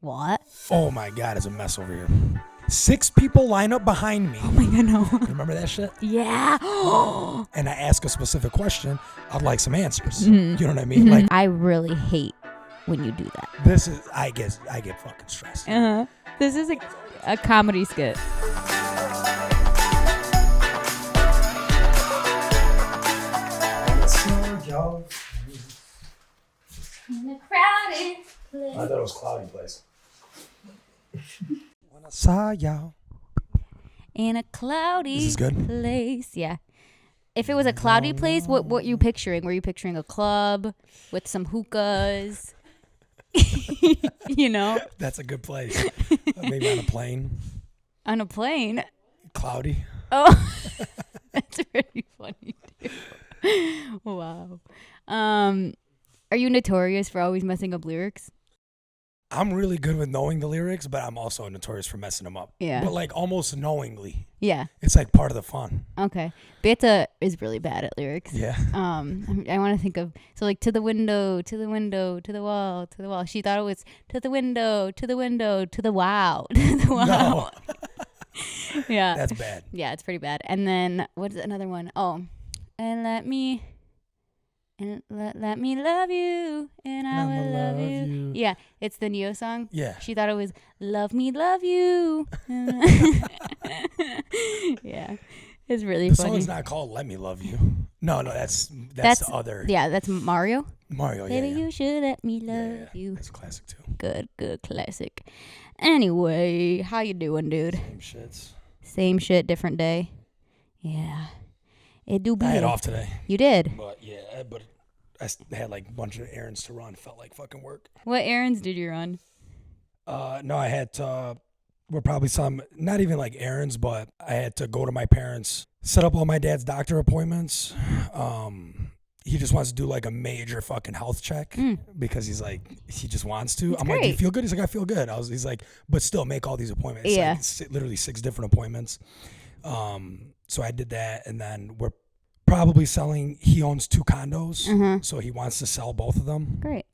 What? Oh my God, it's a mess over here. 6 people line up behind me. Oh my God, no. Remember that shit? Yeah. And I ask a specific question. I'd like some answers. You know what I mean? Like, I really hate when you do that. this is, I get fucking stressed. This is a comedy skit. In a crowded place. I thought it was cloudy place. When I saw y'all. In a cloudy This is good. place. Yeah. If it was a cloudy place, what were you picturing? Were you picturing a club with some hookahs? You know? That's a good place. Maybe on a plane. On a plane? Cloudy. Oh, that's pretty funny, too. Wow. Are you notorious for always messing up lyrics? I'm really good with knowing the lyrics, but I'm also notorious for messing them up. Yeah. But like almost knowingly. Yeah. It's like part of the fun. Okay. Beta is really bad at lyrics. Yeah. I want to think of, so like to the window, to the window, to the wall, to the wall. She thought it was to the window, to the window, to the wow, to the wow. No. Yeah. That's bad. Yeah, it's pretty bad. And then what's another one? Oh, and let me love you, and I will love you. Yeah, it's the Neo song. Yeah. She thought it was love me, love you. Yeah, it's really The funny. song's not called Let Me Love You. No, that's the other. Yeah, that's Mario. Mario, yeah. Baby, yeah. you should let me love you. That's a classic too. Good classic. Anyway, how you doing, dude? Same shits. Same shit, different day. Yeah. It do be. I had off today. You did? But I had like a bunch of errands to run. Felt like fucking work. What errands did you run? No, I had to, probably some, not even like errands, but I had to go to my parents, set up all my dad's doctor appointments. He just wants to do like a major fucking health check because he's like, he just wants to. That's I'm great. like, do you feel good? He's like, I feel good. He's like, but still make all these appointments. Yeah. It's like literally 6 different appointments. So I did that, and then we're probably selling. He owns 2 condos, so he wants to sell both of them. Great.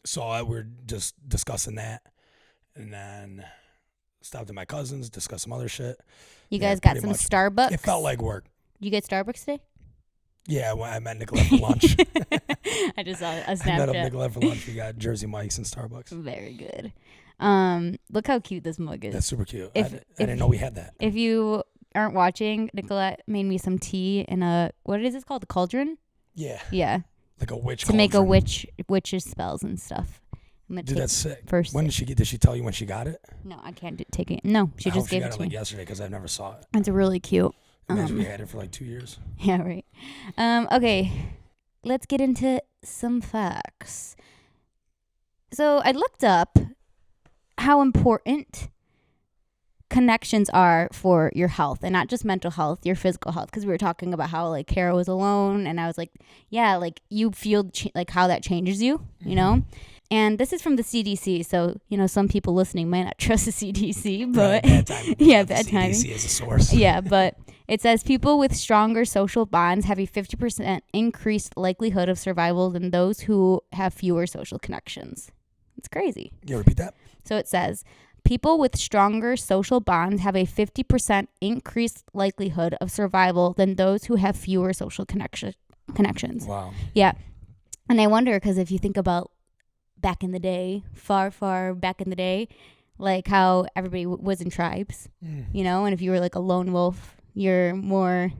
So we're just discussing that, and then stopped at my cousin's, discussed some other shit. You guys got some much. Starbucks? It felt like work. You get Starbucks today? Yeah, I met Nicolette for lunch. I just saw a Snapchat. I met up Nicolette for lunch. We got Jersey Mike's and Starbucks. Very good. Look how cute this mug is. That's super cute. I didn't know we had that. If you aren't watching, Nicolette made me some tea in a, what is it called? The cauldron? Yeah. Yeah. Like a witch To make a cauldron. witch's spells and stuff. Dude, that's sick. First When did she tell you when she got it? No, I can't take it. No, she I just hope gave she it got to it like me. yesterday because I never saw it. It's really cute. Imagine we had it for like 2 years. Yeah, right. Okay, let's get into some facts. So I looked up how important connections are for your health, and not just mental health, your physical health, because we were talking about how like Kara was alone, and I was like, yeah, like you feel like how that changes you, you know. And this is from the CDC, so you know some people listening might not trust the CDC, but Bad timing. yeah, bad timing. CDC as a source. Yeah, but it says people with stronger social bonds have a 50% increased likelihood of survival than those who have fewer social connections. It's crazy. Yeah, repeat that. So it says people with stronger social bonds have a 50% increased likelihood of survival than those who have fewer social connections. Wow. Yeah. And I wonder, because if you think about back in the day, far back in the day, like how everybody was in tribes, you know, and if you were like a lone wolf, you're more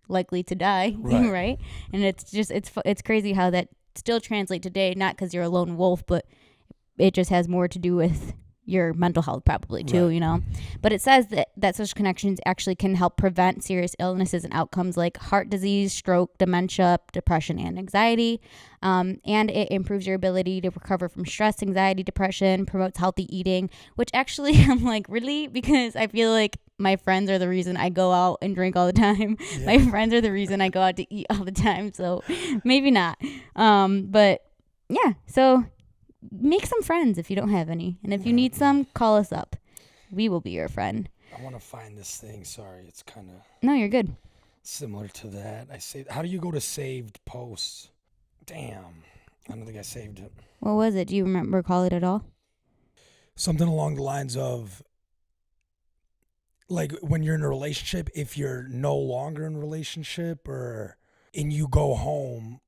likely to die, right? And it's just, it's crazy how that still translates today, not because you're a lone wolf, but it just has more to do with your mental health probably too, you know. But it says that social connections actually can help prevent serious illnesses and outcomes like heart disease, stroke, dementia, depression, and anxiety. And it improves your ability to recover from stress, anxiety, depression, promotes healthy eating, which actually I'm like, really? Because I feel like my friends are the reason I go out and drink all the time. Yeah. My friends are the reason I go out to eat all the time. So maybe not. But yeah, so make some friends if you don't have any. And if you need some, call us up. We will be your friend. I want to find this thing. Sorry, it's kind of... No, you're good. Similar to that. How do you go to saved posts? Damn. I don't think I saved it. What was it? Do you recall it at all? something along the lines of, like, when you're in a relationship, if you're no longer in a relationship and you go home,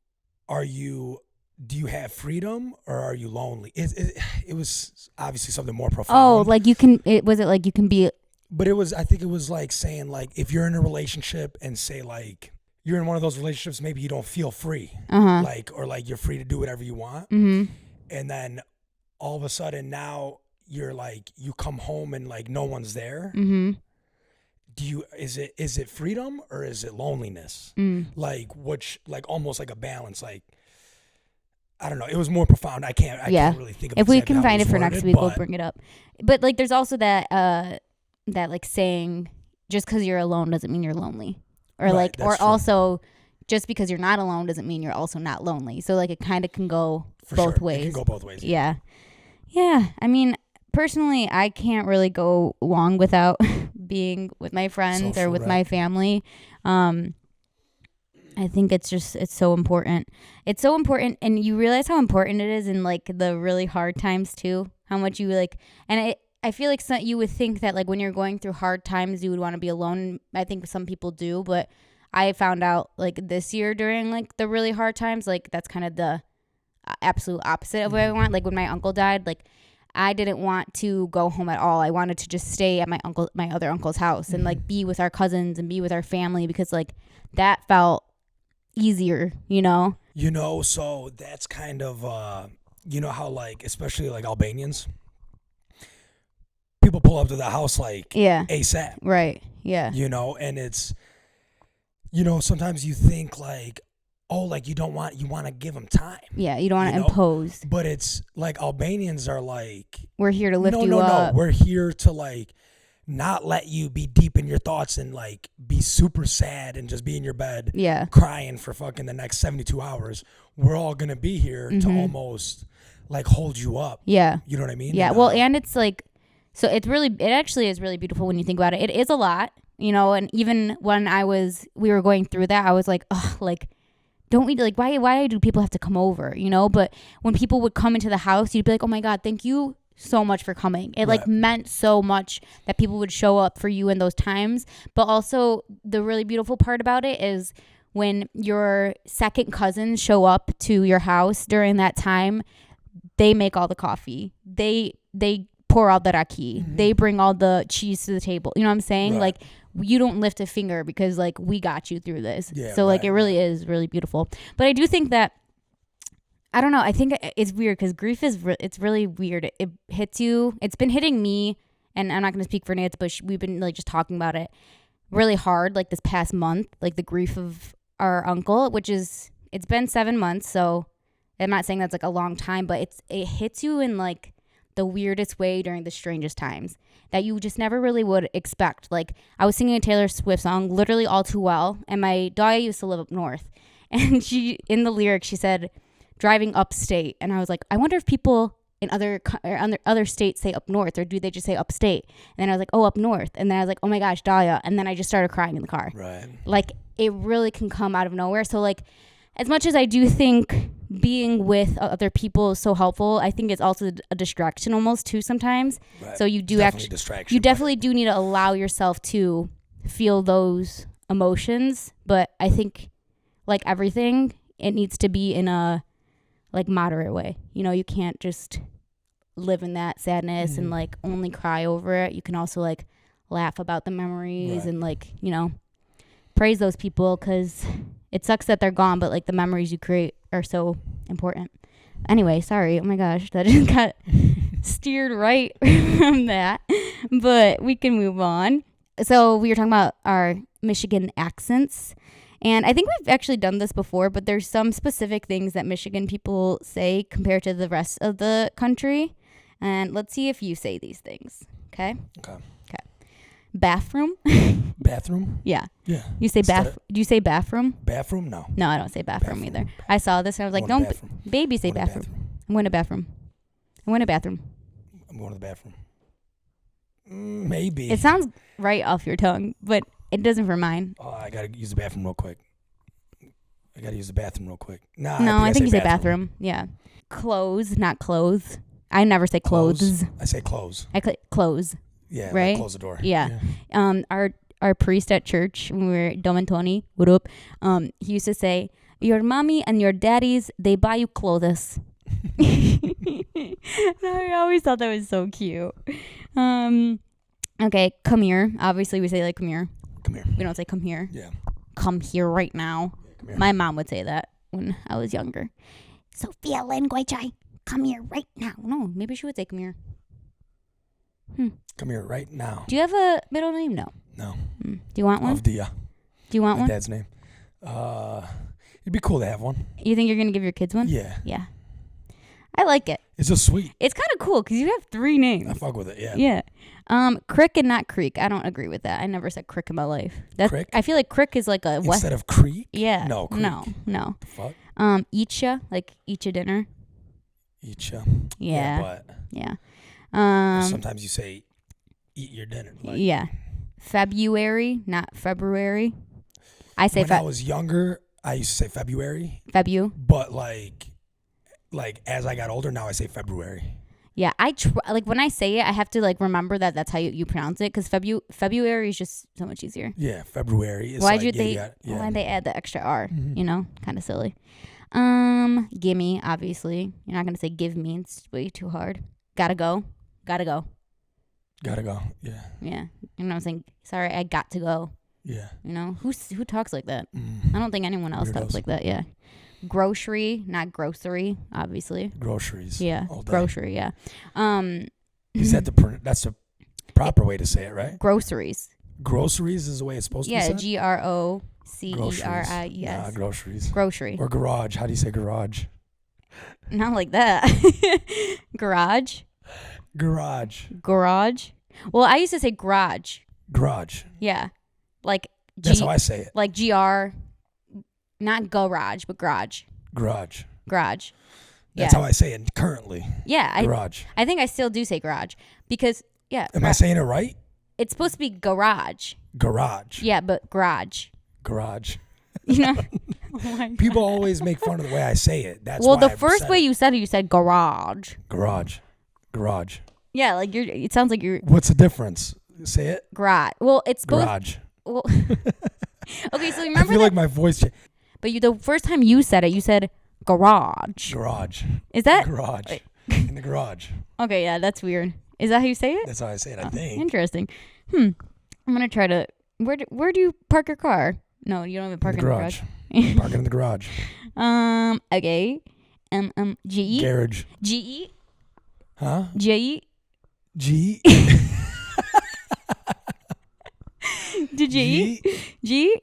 do you have freedom or are you lonely? It was obviously something more profound. Oh, like you can, was it like you can be. But I think it was like saying, like, if you're in a relationship and say, like, you're in one of those relationships, maybe you don't feel free, like, or like you're free to do whatever you want. Mm-hmm. And then all of a sudden now you're like, you come home and like no one's there. Mm-hmm. Is it freedom or is it loneliness? Like, like almost like a balance, like, I don't know. It was more profound. I can't really think of it. If we can find it for next week, we'll bring it up. But like, there's also that like saying, just because you're alone doesn't mean you're lonely, or right, like, or true. Also, just because you're not alone doesn't mean you're also not lonely. So like, it kind of can go both ways. It can go both ways. Yeah. I mean, personally, I can't really go long without being with my friends or with my family. I think it's so important. It's so important, and you realize how important it is in like the really hard times too. How much you like, and I feel like you would think that like when you're going through hard times, you would want to be alone. I think some people do, but I found out like this year during like the really hard times, like that's kind of the absolute opposite of what I want. Like when my uncle died, like I didn't want to go home at all. I wanted to just stay at my other uncle's house and like be with our cousins and be with our family, because like that felt easier, you know? So that's kind of, how like, especially like Albanians, people pull up to the house like ASAP. Right. Yeah. And it's, sometimes you think like, oh, like you want to give them time. Yeah. You don't want to impose. But it's like Albanians are like, we're here to lift you up. No. We're here to like not let you be deep in your thoughts and like be super sad and just be in your bed crying for fucking the next 72 hours. We're all going to be here to almost like hold you up. Yeah. You know what I mean? Yeah. Well, and it's like, so it actually is really beautiful when you think about it. It is a lot, and even when we were going through that, I was like, oh, like, don't we, like, why do people have to come over, But when people would come into the house, you'd be like, oh my God, thank you so much for coming. It like meant so much that people would show up for you in those times. But also the really beautiful part about it is when your second cousins show up to your house during that time, they make all the coffee. They pour out the raki. They bring all the cheese to the table. You know what I'm saying? Right. Like, you don't lift a finger because like we got you through this. Yeah, so like it really is really beautiful. But I do think that, I don't know, I think it's weird because grief it's really weird. It hits you. It's been hitting me, and I'm not going to speak for Nance, but we've been like just talking about it really hard like this past month, like the grief of our uncle, it's been 7 months. So I'm not saying that's like a long time, but it hits you in like the weirdest way during the strangest times that you just never really would expect. Like, I was singing a Taylor Swift song, Literally All Too Well, and my dog used to live up north, and in the lyrics she said driving upstate, and I was like, I wonder if people in other states say up north, or do they just say upstate? And then I was like, oh, up north. And then I was like, oh my gosh, Dahlia. And then I just started crying in the car. Right. Like, it really can come out of nowhere. So like, as much as I do think being with other people is so helpful, I think it's also a distraction almost too sometimes. Right. So you do definitely do need to allow yourself to feel those emotions. But I think like everything, it needs to be in a like moderate way. You can't just live in that sadness and like only cry over it. You can also like laugh about the memories and like, praise those people, because it sucks that they're gone, but like the memories you create are so important. Anyway, sorry. Oh my gosh, that just got steered right from that, but we can move on. So we were talking about our Michigan accents. And I think we've actually done this before, but there's some specific things that Michigan people say compared to the rest of the country. And let's see if you say these things. Okay? Okay. Bathroom. Bathroom? Yeah. Yeah. You say do you say bathroom? Bathroom? No. No, I don't say bathroom either. I saw this and I was like, don't, baby, say bathroom. I'm going to bathroom. I'm going to bathroom. I'm going to the bathroom. Maybe. It sounds right off your tongue, but it doesn't for mine. Oh, I got to use the bathroom real quick. No, I think you say bathroom. Yeah. Clothes, not clothes. I never say clothes. I say close. Close. Yeah, right? Like close the door. Yeah. Our priest at church, when we were Dom and Tony, what up? He used to say, your mommy and your daddies, they buy you clothes. I always thought that was so cute. Okay, come here. Obviously, we say like come here. Come here. We don't say come here. Yeah. Come here right now. Come here. My mom would say that when I was younger. Sophia Lenguachai, come here right now. No, maybe she would say come here. Come here right now. Do you have a middle name? No. No. Do you want one? Avdia. Do you want My one? dad's name. It'd be cool to have one. You think you're going to give your kids one? Yeah. Yeah. I like it. It's just sweet. It's kind of cool because you have 3 names. I fuck with it, yeah. Yeah. Crick and not creek. I don't agree with that. I never said crick in my life. Crick? I feel like crick is like a Instead of creek? Yeah. No, creek. No. Fuck. Eat ya, like eat ya dinner. Eat ya. Yeah. But Yeah. sometimes you say eat your dinner. Like, yeah. February, not February. I say when I was younger, I used to say February. Febu. But like as I got older, now I say February. Yeah, like when I say it, I have to like remember that that's how you pronounce it because February is just so much easier. Yeah, February. It's Why'd like, why'd they add the extra R? Mm-hmm. You know, kind of silly. Gimme, obviously. You're not gonna say give me. It's way too hard. Gotta go. Gotta go. Yeah. Yeah. You know what I'm saying? Sorry, I got to go. Yeah. You know who talks like that? I don't think anyone else talks like that. Yeah. Grocery, not grocery, obviously. Groceries. Yeah. All day. Grocery. Yeah. Is that that's the proper way to say it, right? Groceries. Groceries is the way it's supposed to be said? GROCERIES. Nah, groceries. Grocery. Or garage. How do you say garage? Not like that. Garage. Well, I used to say garage. Garage. Yeah. Like That's how I say it. Like GR, not garage, but garage. Garage. Yeah. That's how I say it currently. Yeah. Garage. I think I still do say garage because, yeah. Am I saying it right? It's supposed to be garage. Garage. Yeah, but garage. You know? Oh my God. People always make fun of the way I say it. That's well, why the first way you said it, you said garage. Garage. Yeah, like it sounds like you're. What's the difference? Say it. Garage. Well, it's supposed. Garage. Well, okay, so remember. I feel like my voice. But the first time you said it, you said garage. Is that garage? In the garage. Okay, yeah, that's weird. Is that how you say it? That's how I say it. I think. Interesting. I'm gonna try to. Where do you park your car? No, you don't even park in the garage. Park it in the garage. Okay. GE. Garage. GE. Huh? GE. G. Did you eat? G?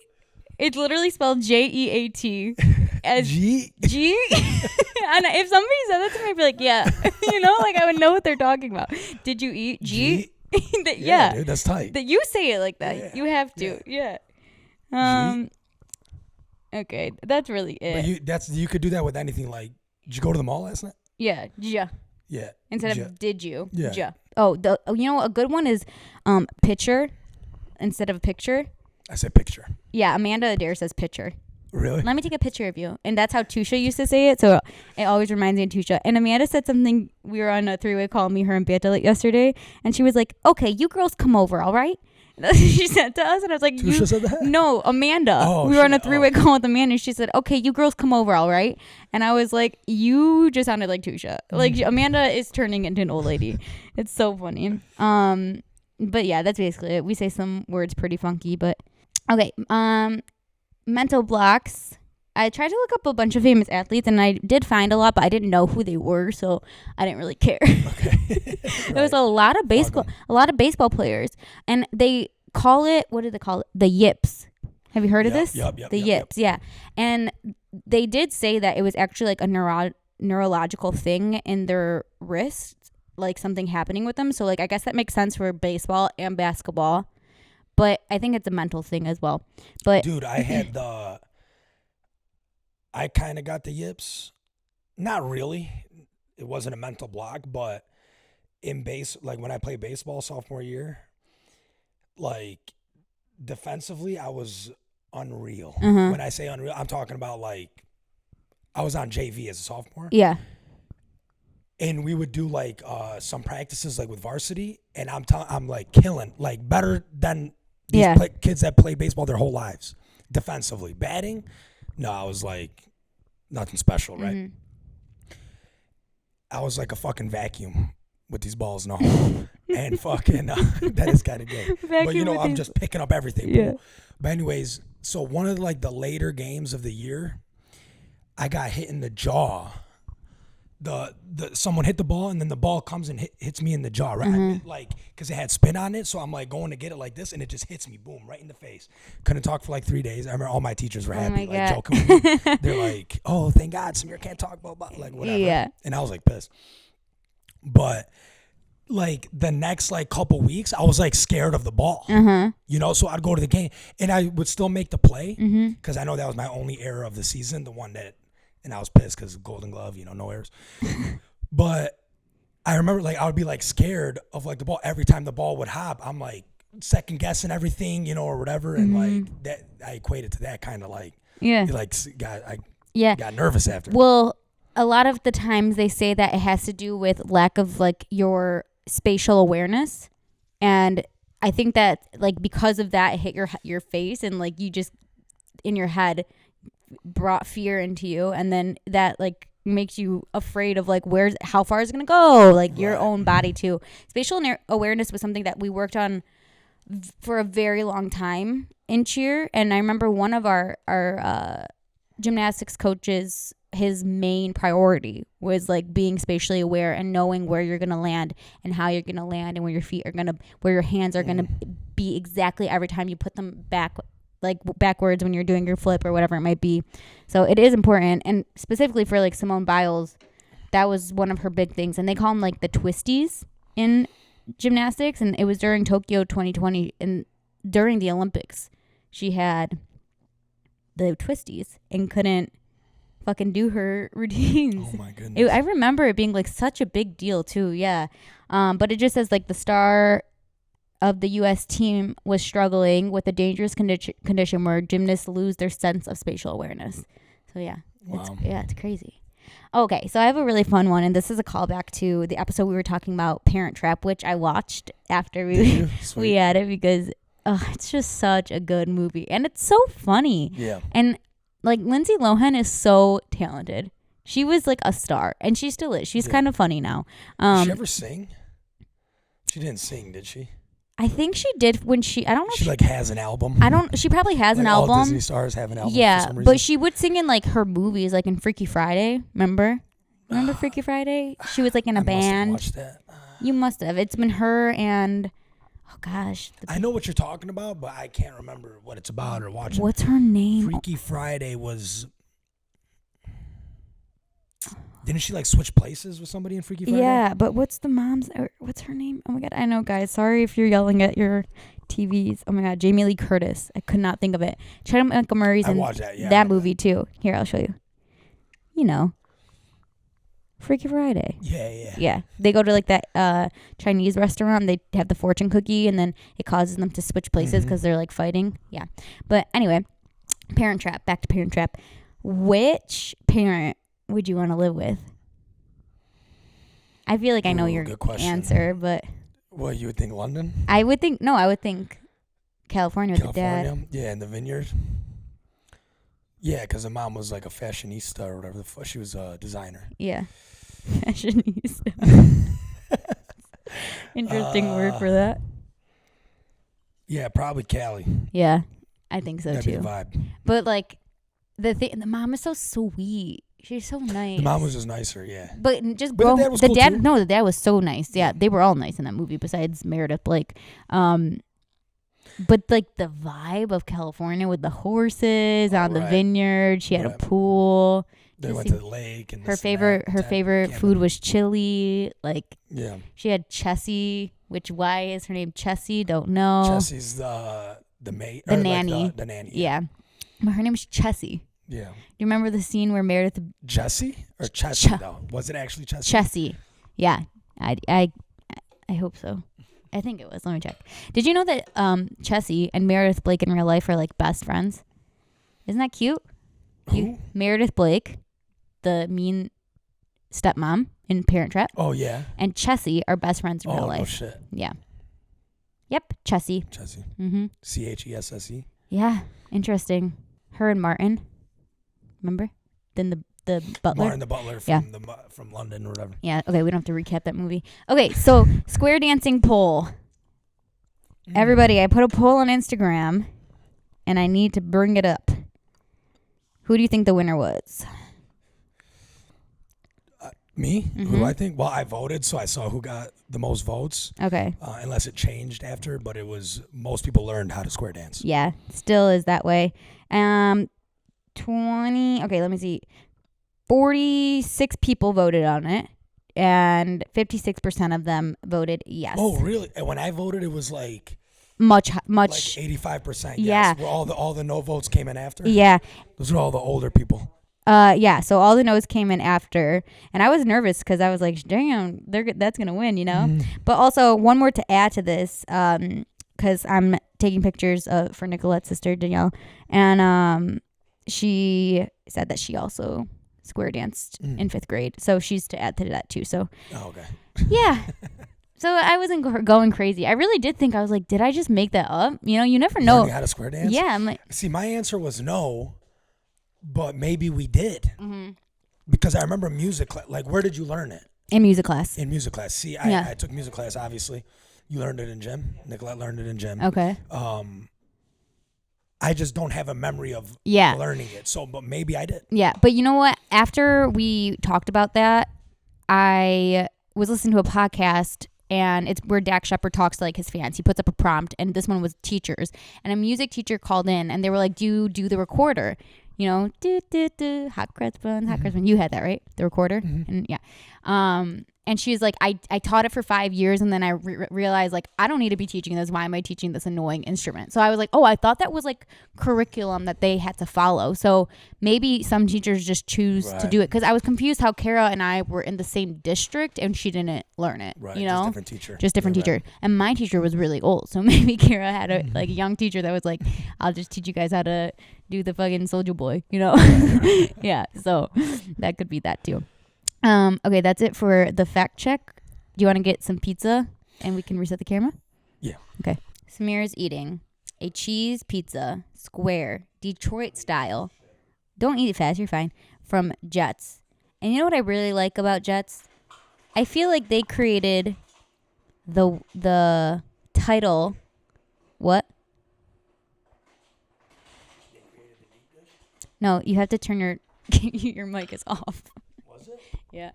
It's literally spelled JEAT. As G? G? And if somebody said that to me, I'd be like, yeah. You know, like I would know what they're talking about. Did you eat? G? Yeah, dude, that's tight. That you say it like that. Yeah. You have to. Yeah. Okay, that's really it. But you could do that with anything. Like, did you go to the mall last night? Yeah. Ja. Yeah. Instead of did you? Yeah. Ja. Oh, you know a good one is picture instead of picture. I said picture. Yeah, Amanda Adair says picture. Really? Let me take a picture of you. And that's how Tusha used to say it. So it always reminds me of Tusha. And Amanda said something. We were on a 3-way call, me, her, and Beata yesterday. And she was like, okay, you girls come over, all right? She said to us. And I was like, Tusha said that? No, Amanda. Oh, we were on a 3-way call with Amanda. And she said, okay, you girls come over, all right? And I was like, you just sounded like Tusha. Like Amanda is turning into an old lady. It's so funny. But yeah, that's basically it. We say some words pretty funky, but okay. Mental blocks. I tried to look up a bunch of famous athletes and I did find a lot, but I didn't know who they were, so I didn't really care. Okay. There was a lot of baseball players, and they call it, what do they call it? The yips. Have you heard of this? Yep. The yips, yeah. And they did say that it was actually like a neurological thing in their wrist, like something happening with them. So like I guess that makes sense for baseball and basketball. But I think it's a mental thing as well. But dude, I kind of got the yips. Not really. It wasn't a mental block, but like when I played baseball sophomore year, like defensively, I was unreal. When I say unreal, I'm talking about like I was on JV as a sophomore. Yeah. and we would do like some practices like with varsity, and I'm like killing, like better than these kids that play baseball their whole lives defensively. Batting, no, I was like nothing special, right? Mm-hmm. I was like a fucking vacuum with these balls in the hole, and fucking that is kind of gay. But I'm just picking up everything. Yeah. But anyways, so one of like the later games of the year, I got hit in the jaw. Someone hit the ball, and then the ball comes and hits me in the jaw, right? Mm-hmm. Like, because it had spin on it, so I'm like going to get it like this, and it just hits me, boom, right in the face. Couldn't talk for like 3 days. I remember all my teachers were happy, like joking with me. They're like, "Oh, thank God, Samir can't talk about like whatever." Yeah. And I was like pissed. But like the next like couple weeks, I was like scared of the ball, so I'd go to the game and I would still make the play because I know that was my only error of the season, the one that, and I was pissed because Golden Glove, no errors. But I remember like I would be like scared of like the ball every time the ball would hop. I'm like second guessing everything, or whatever, and like that I equated to that kind of like got nervous after. Well, a lot of the times they say that it has to do with lack of like your spatial awareness, and I think that like because of that it hit your face, and like you just in your head brought fear into you, and then that like makes you afraid of like how far is it gonna go, like your own body too. Spatial awareness was something that we worked on for a very long time in cheer, and I remember one of our gymnastics coaches, his main priority was like being spatially aware and knowing where you're gonna land and how you're gonna land and where your feet are gonna, where your hands are gonna be exactly every time you put them back, like backwards when you're doing your flip or whatever it might be. So it is important, and specifically for like Simone Biles, that was one of her big things, and they call them like the twisties in gymnastics, and it was during Tokyo 2020 and during the Olympics she had the twisties and couldn't fucking do her routines. Oh my goodness. I remember it being like such a big deal too. Yeah. But it just says like the star of the U.S. team was struggling with a dangerous condition where gymnasts lose their sense of spatial awareness. So yeah. Wow. It's crazy. Okay, so I have a really fun one, and this is a callback to the episode we were talking about, Parent Trap, which I watched after we had it because it's just such a good movie, and it's so funny. Yeah. And like Lindsay Lohan is so talented. She was like a star, and she still is. She's kind of funny now. Did she ever sing? She didn't sing, did she? I think she did when I don't know. She like has an album. She probably has an all album. Disney stars have an album. Yeah, for some reason. but she would sing in like her movies, like in Freaky Friday. Remember Freaky Friday? She was like in a band. Must have watched that. You must have. It's been her and oh gosh. I know what you're talking about, but I can't remember what it's about or watch it. What's her name? Freaky Friday was. Didn't she like switch places with somebody in Freaky Friday? Yeah, but what's the mom's? What's her name? Oh my god, I know, guys. Sorry if you're yelling at your TVs. Oh my god, Jamie Lee Curtis. I could not think of it. Chad Montgomery's in that movie too. Here, I'll show you. Freaky Friday. Yeah. They go to like that Chinese restaurant. They have the fortune cookie, and then it causes them to switch places because they're like fighting. Yeah, but anyway, Parent Trap. Back to Parent Trap. Which parent would you want to live with? I feel like I know your answer, but what, you would think London? I would think California with the dad. Yeah, in the vineyard. Yeah, because the mom was like a fashionista or whatever. She was a designer. Yeah, fashionista. Interesting word for that. Yeah, probably Cali. Yeah, I think so That'd too. Be the vibe. But like the mom is so sweet. She's so nice. The mom was just nicer, yeah. But just the dad was cool too. No, the dad was so nice. Yeah, they were all nice in that movie besides Meredith Blake. But like the vibe of California with the horses on the vineyard. She had a pool. They went to the lake, and her favorite food was chili. Like she had Chessie, which why is her name Chessie? Don't know. Chessie's the maid, the nanny. The nanny. Yeah, but her name is Chessie. Yeah. Do you remember the scene where Meredith Jessie or Chessie though? Was it actually Chessie? Chessie. Yeah. I hope so. I think it was. Let me check. Did you know that Chessie and Meredith Blake in real life are like best friends? Isn't that cute? Who? Meredith Blake, the mean stepmom, in Parent Trap. Oh, yeah. And Chessie are best friends in real life. Oh, shit. Yeah. Yep, Chessie. Chessie. Mm-hmm. Chesse. Yeah, interesting. Her and Martin. Remember? Then the butler. Martin the butler from London or whatever. Yeah, okay, we don't have to recap that movie. Okay, so square dancing poll. Everybody, I put a poll on Instagram, and I need to bring it up. Who do you think the winner was? Me? Mm-hmm. Who do I think? Well, I voted, so I saw who got the most votes. Okay. Unless it changed after, but it was most people learned how to square dance. Yeah, still is that way. 20. Okay, let me see. 46 people voted on it, and 56% of them voted yes. Oh, really? And when I voted, it was like much like 85%. Yes. Yeah. Where all the no votes came in after. Yeah. Those are all the older people. Yeah, so all the no's came in after, and I was nervous because I was like, damn, that's going to win, you know? But also, one more to add to this, because I'm taking pictures for Nicolette's sister, Danielle, and she said that she also square danced in 5th grade, so she's to add to that too, so. Oh, okay. Yeah. So I wasn't going crazy. I really did think, I was like, did I just make that up? You know, you never know. Learning how to square dance? Yeah. I'm like, see, my answer was no. But maybe we did. Mm-hmm. Because I remember music class. Like, where did you learn it? In music class. In music class. See, I took music class, obviously. You learned it in gym. Nicolette learned it in gym. Okay. I just don't have a memory of learning it. So, but maybe I did. Yeah. But you know what? After we talked about that, I was listening to a podcast, and it's where Dak Shepard talks to like his fans. He puts up a prompt, and this one was teachers. And a music teacher called in, and they were like, do you do the recorder? You know, hot cross buns, hot cross buns. You had that, right? The recorder? Mm-hmm. And yeah. And she was like, I taught it for 5 years, and then I realized, like, I don't need to be teaching this. Why am I teaching this annoying instrument? So I was like, oh, I thought that was, like, curriculum that they had to follow. So maybe some teachers just choose to do it. Because I was confused how Kara and I were in the same district, and she didn't learn it. Right, you know? just different teacher. Just different teacher. Right. And my teacher was really old. So maybe Kara had a young teacher that was like, I'll just teach you guys how to do the fucking Soldier Boy, you know? Yeah, so that could be that, too. Okay, that's it for the fact check. Do you want to get some pizza and we can reset the camera? Yeah. Okay. Samir is eating a cheese pizza, square, Detroit style. Don't eat it fast, you're fine. From Jets. And you know what I really like about Jets? I feel like they created the title. What? No, you have to turn your mic is off. Was it? Yeah.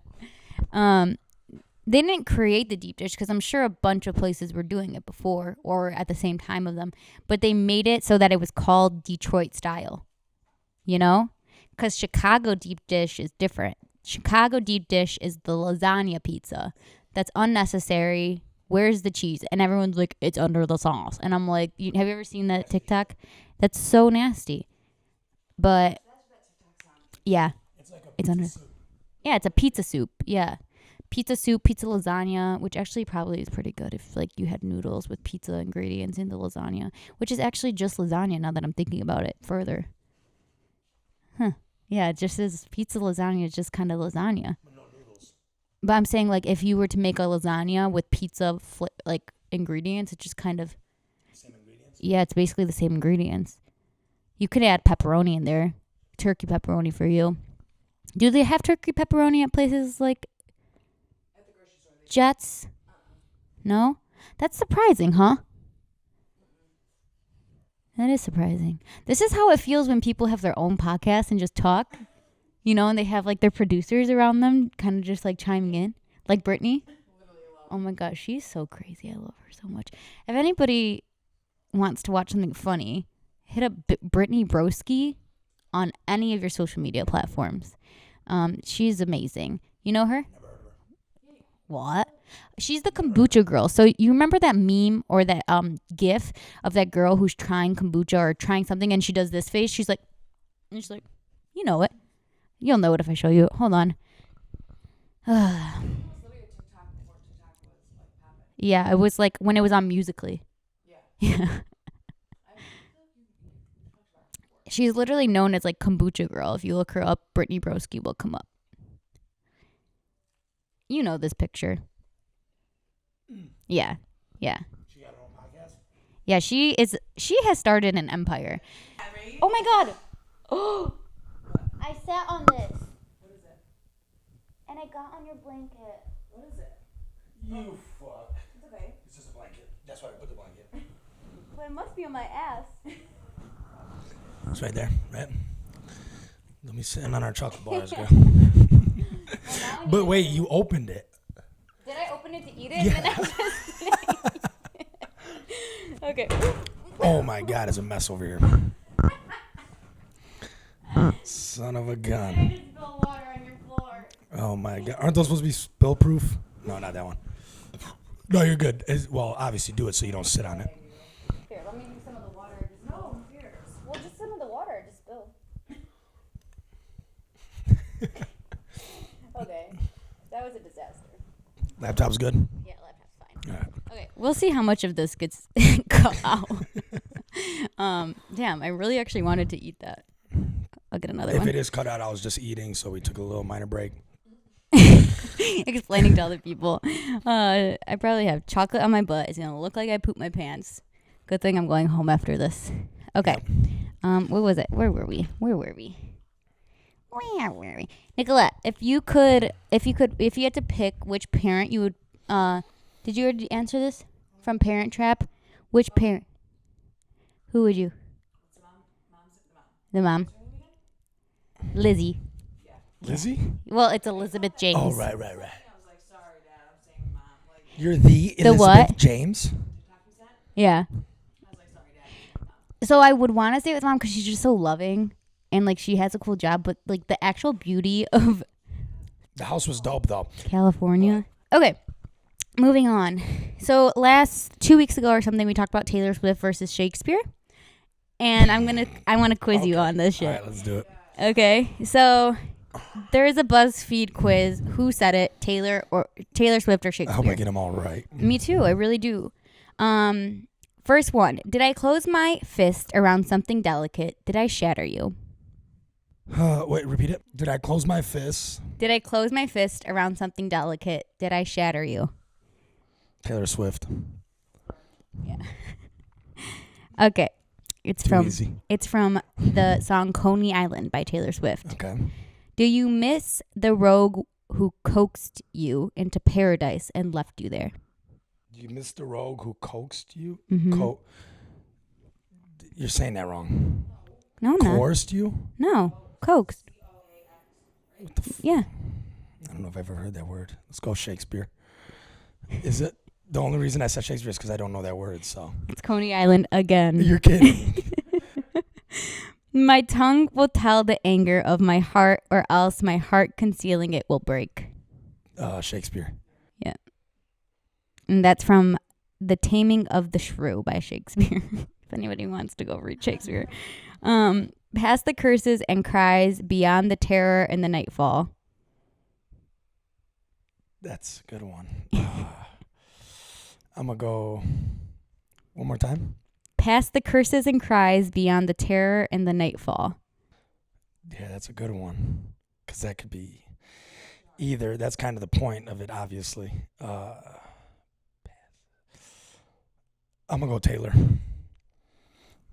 They didn't create the deep dish because I'm sure a bunch of places were doing it before or at the same time of them, but they made it so that it was called Detroit style, you know, because Chicago deep dish is different. Chicago deep dish is the lasagna pizza. That's unnecessary. Where's the cheese? And everyone's like, it's under the sauce. And I'm like, have you ever seen that TikTok? That's so nasty. But yeah, it's under. Yeah, it's a pizza soup. Yeah. Pizza soup, pizza lasagna, which actually probably is pretty good if like you had noodles with pizza ingredients in the lasagna, which is actually just lasagna now that I'm thinking about it further. Huh. Yeah, it just is pizza lasagna is just kind of lasagna. No noodles. But I'm saying like if you were to make a lasagna with pizza like ingredients, it's just kind of Same ingredients? Yeah, it's basically the same ingredients. You could add pepperoni in there. Turkey pepperoni for you. Do they have turkey pepperoni at places like At the grocery store, Jets? No? That's surprising, huh? That is surprising. This is how it feels when people have their own podcast and just talk, you know, and they have like their producers around them kind of just like chiming in, like Brittany. Oh my gosh, she's so crazy. I love her so much. If anybody wants to watch something funny, hit up Brittany Broski on any of your social media platforms. She's amazing. You know her? Never heard of her. What? She's the kombucha girl. So you remember that meme or that gif of that girl who's trying kombucha or trying something and she does this face? She's like, you know it. You'll know it if I show you. Hold on. Yeah, it was like when it was on Musical.ly. Yeah. She's literally known as like kombucha girl. If you look her up, Brittany Broski will come up. You know this picture. Yeah. Yeah. She got her own podcast? Yeah, she has started an empire. Oh my god. Oh. I sat on this. What is it? And I got on your blanket. What is it? You fuck. It's okay. It's just a blanket. That's why I put the blanket. But it must be on my ass. It's right there, right? Let me sit in on our chocolate bars, girl. But wait, you opened it. Did I open it to eat it? Yeah. And then I just Okay. Oh my god, it's a mess over here. Son of a I gun. just spilled water on your floor. Oh my god. Aren't those supposed to be spill proof? No, not that one. No, you're good. Well, obviously do it so you don't sit on it. Here, let me do some of the water. No, here. Well, just some of the water. Just spill. Okay. That was a disaster. Laptop's good? Yeah, laptop's fine. All right. Okay, we'll see how much of this gets cut out. Damn, I really actually wanted to eat that. I'll get another If one. it is cut out, I was just eating, so we took a little minor break. Explaining to other people. I probably have chocolate on my butt. It's gonna look like I pooped my pants. Good thing I'm going home after this. Okay. What was it? Where were we? Nicolette, if you had to pick which parent you would, did you already answer this from Parent Trap? Which parent? Who would you? It's the mom. The mom. What's her name again? Lizzie. Lizzie? Well, it's Elizabeth James. Oh, right. I was like, sorry, Dad. I'm saying mom. Like, You're the The Elizabeth what? James? TikTok you sent? Yeah. I was like, sorry, Dad. I'm saying mom. So I would want to stay with mom because she's just so loving and like she has a cool job, but like the actual beauty of The house was dope, though. California. Okay, moving on. So last 2 weeks ago or something, we talked about Taylor Swift versus Shakespeare, and I want to quiz you on this shit. All right, let's do it. Okay, so there is a BuzzFeed quiz. Who said it? Taylor Swift or I Shakespeare? hope I get them all right. Me too. I really do. First one. Did I close my fist around something delicate? Did I shatter you? Wait, repeat it. Did I close my fists? Did I close my fist around something delicate? Did I shatter you? Taylor Swift. Yeah. Okay. It's Too easy. from the song Coney Island by Taylor Swift. Okay. Do you miss the rogue who coaxed you into paradise and left you there? You missed the rogue who coaxed you? Mhm. You're saying that wrong. No, no. Coerced you? No. Coaxed. What the Yeah. I don't know if I've ever heard that word. Let's go Shakespeare. Is it? The only reason I said Shakespeare is because I don't know that word, so. It's Coney Island again. You're kidding. My tongue will tell the anger of my heart, or else my heart concealing it will break. Shakespeare. Yeah. And that's from The Taming of the Shrew by Shakespeare. If anybody wants to go read Shakespeare. Past the curses and cries, beyond the terror and the nightfall. That's a good one. I'm going to go one more time. Past the curses and cries, beyond the terror and the nightfall. Yeah, that's a good one. Because that could be either. That's kind of the point of it, obviously. I'm going to go Taylor.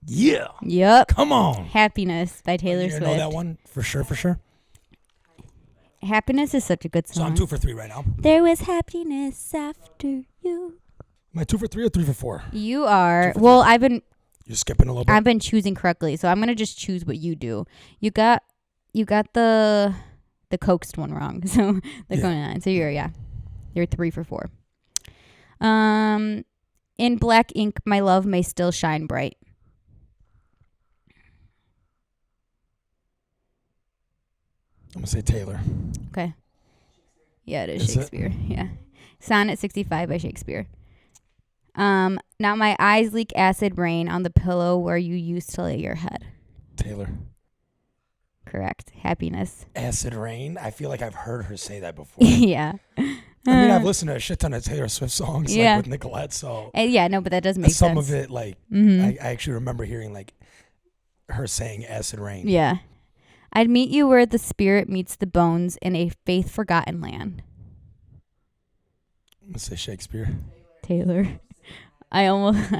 Yeah. Yep. Come on. Happiness by Taylor You Swift. know that one? For sure. Happiness is such a good So song. I'm 2 for 3 right now. There was happiness after you. Am I 2 for 3 or 3 for 4? You are. 2 for Well, 3. You're skipping a little bit? I've been choosing correctly, so I'm gonna just choose what you do. You got the coaxed one wrong, so the Yeah. Coney Island. So you're 3 for 4. In black ink, my love may still shine bright. I'm going to say Taylor. Okay. Yeah, it is Is it? Shakespeare. Yeah. Sonnet 65 by Shakespeare. Now my eyes leak acid rain on the pillow where you used to lay your head. Taylor. Correct. Happiness. Acid Rain. I feel like I've heard her say that before. Yeah. I mean, I've listened to a shit ton of Taylor Swift songs Yeah. like with Nicolette, so Yeah, no, but that does make some sense. of it, like, Mhm. I actually remember hearing, like, her saying Acid Rain. Yeah. I'd meet you where the spirit meets the bones in a faith forgotten land. Let's say Shakespeare. Taylor. I almost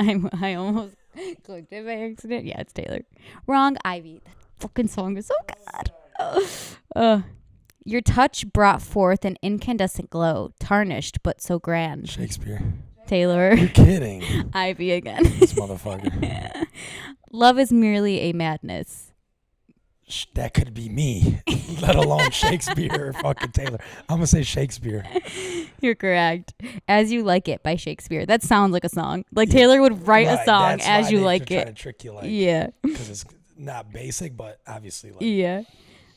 clicked it by accident. Yeah, it's Taylor. Wrong. Ivy. That fucking song is so good. Your touch brought forth an incandescent glow, tarnished but so grand. Shakespeare. Taylor. You're kidding. Ivy again. This motherfucker. Love is merely a madness. That could be me, let alone Shakespeare or fucking Taylor. I'm going to say Shakespeare. You're correct. As You Like It by Shakespeare. That sounds like a song. Like Taylor would write a song as you like it. Trying to trick you, like, yeah. Because it's not basic, but obviously, like. Yeah.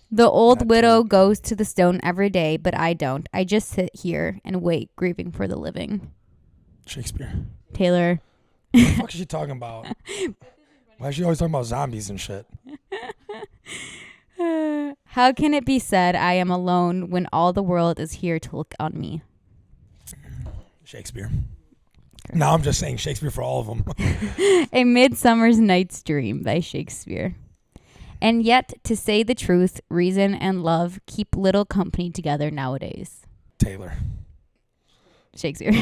The old widow goes to the stone every day, but I don't. I just sit here and wait, grieving for the living. Shakespeare. Taylor. What the fuck is she talking about? Why is she always talking about zombies and shit? How can it be said I am alone when all the world is here to look on me? Shakespeare. No, I'm just saying Shakespeare for all of them. A Midsummer's Night's Dream by Shakespeare. And yet, to say the truth, reason and love keep little company together nowadays. Taylor. Shakespeare.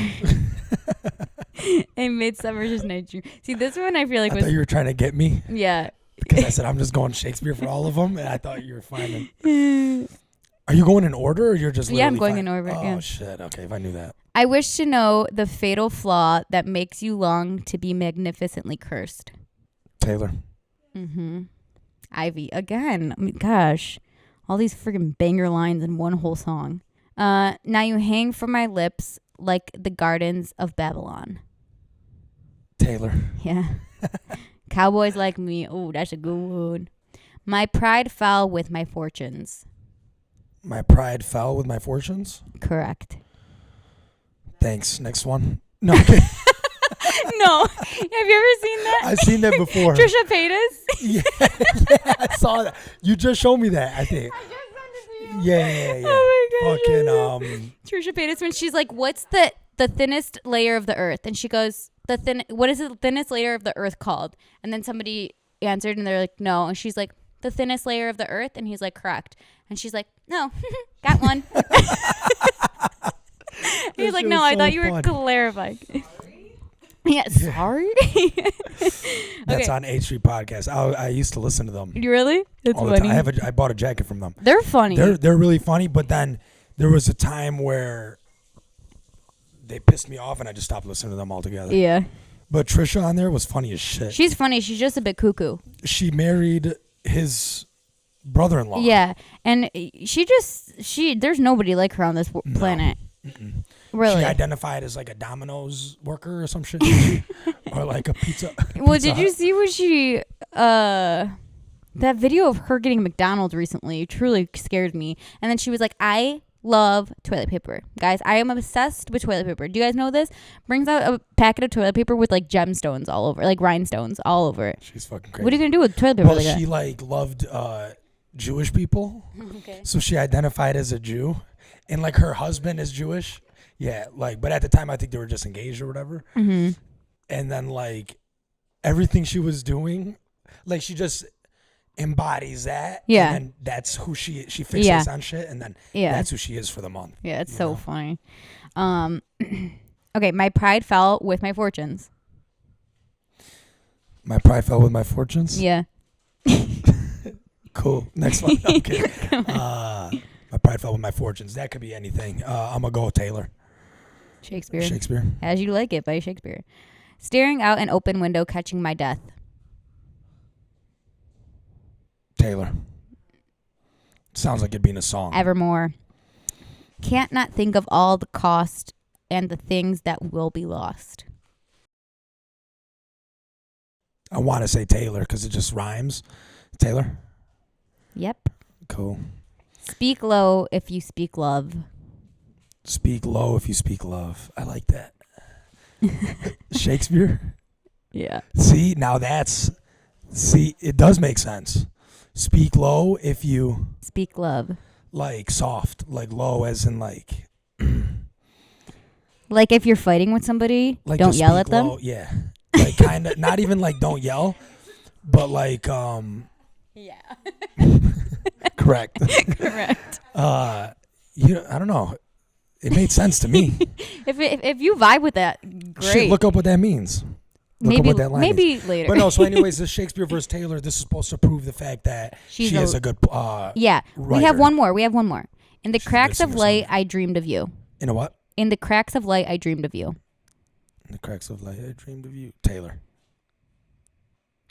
A Midsummer's Night's Dream. See, this one I feel like I thought you were trying to get me. Yeah. Because I said I'm just going Shakespeare for all of them, and I thought you were finding. Are you going in order, or you're just? Yeah, I'm going in order. Oh yeah. shit! Okay, if I knew that. I wish to know the fatal flaw that makes you long to be magnificently cursed. Taylor. Mm-hmm. Ivy again. I mean, gosh, all these freaking banger lines in one whole song. Now you hang from my lips like the gardens of Babylon. Taylor. Yeah. Cowboys like me. Oh, that's a good one. My pride fell with my fortunes. My pride fell with my fortunes. Correct. Thanks. Next one. No. Okay. No. Have you ever seen that? I've seen that before. Trisha Paytas? yeah, I saw that. You just showed me that, I think. I just sent it to you. Yeah. Oh my gosh. Fucking Trisha Paytas, when she's like, what's the thinnest layer of the earth? And she goes, what is the thinnest layer of the earth called? And then somebody answered and they're like, no. And she's like, the thinnest layer of the earth? And he's like, correct. And she's like, no, got one. He's like, no, I thought you were clarifying. Yeah, sorry. That's on H Street Podcast. I used to listen to them. You really? It's all the funny. time. I bought a jacket from them. They're funny. They're really funny, but then there was a time where they pissed me off and I just stopped listening to them altogether. Yeah. But Trisha on there was funny as shit. She's funny. She's just a bit cuckoo. She married his brother-in-law. Yeah. And there's nobody like her on this planet. Mm-mm. Really? She identified as like a Domino's worker or some shit. Or like a pizza. Well, Pizza did you Hut. see what she that video of her getting McDonald's recently truly scared me. And then she was like, I love toilet paper. Guys, I am obsessed with toilet paper. Do you guys know this? Brings out a packet of toilet paper with like gemstones all over, like rhinestones all over it. She's fucking crazy. What are you going to do with toilet paper? Well, she like loved Jewish people. Okay. So she identified as a Jew. And like her husband is Jewish. Yeah, like, but at the time I think they were just engaged or whatever. Mm-hmm. And then like everything she was doing, like she just embodies that. Yeah. And then that's who she fixates on shit. And then that's who she is for the month. Yeah, it's so funny. Okay, my pride fell with my fortunes. My pride fell with my fortunes? Yeah. Cool. Next one. Okay. My pride fell with my fortunes. That could be anything. I'm going to go Taylor. Shakespeare. As You Like It by Shakespeare. Staring out an open window, catching my death. Taylor. Sounds like it'd be in a song. Evermore. Can't not think of all the cost and the things that will be lost. I want to say Taylor because it just rhymes. Taylor? Yep. Cool. Speak low if you speak love. Speak low if you speak love. I like that. Shakespeare? Yeah. See, it does make sense. Speak low if you... Speak love. Like soft, like low as in like... Like if you're fighting with somebody, like don't yell at them? Low, yeah. Like kind of, not even like don't yell, but like... Yeah. Correct. Correct. I don't know. It made sense to me. if you vibe with that, great. Shit, look up what that means. Look up what that line maybe means. later. But no, so anyways, this Shakespeare versus Taylor, this is supposed to prove the fact that she is a good yeah. We have one more. In the cracks of light, song. I dreamed of you. In a what? In the cracks of light, I dreamed of you. In the cracks of light, I dreamed of you. Taylor.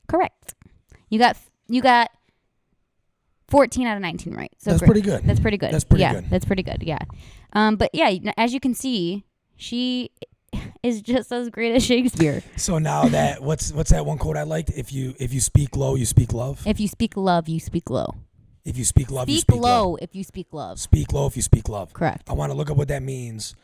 Correct. You got 14 out of 19 right. So that's pretty good. That's pretty good. That's pretty yeah, good. That's pretty good. Yeah. But yeah, as you can see, she is just as great as Shakespeare. So now that what's that one quote I liked? If you speak low, you speak love. If you speak love, you speak low. If you speak love, you speak speak low. love. If you speak love. Speak low if you speak love. Correct. I want to look up what that means.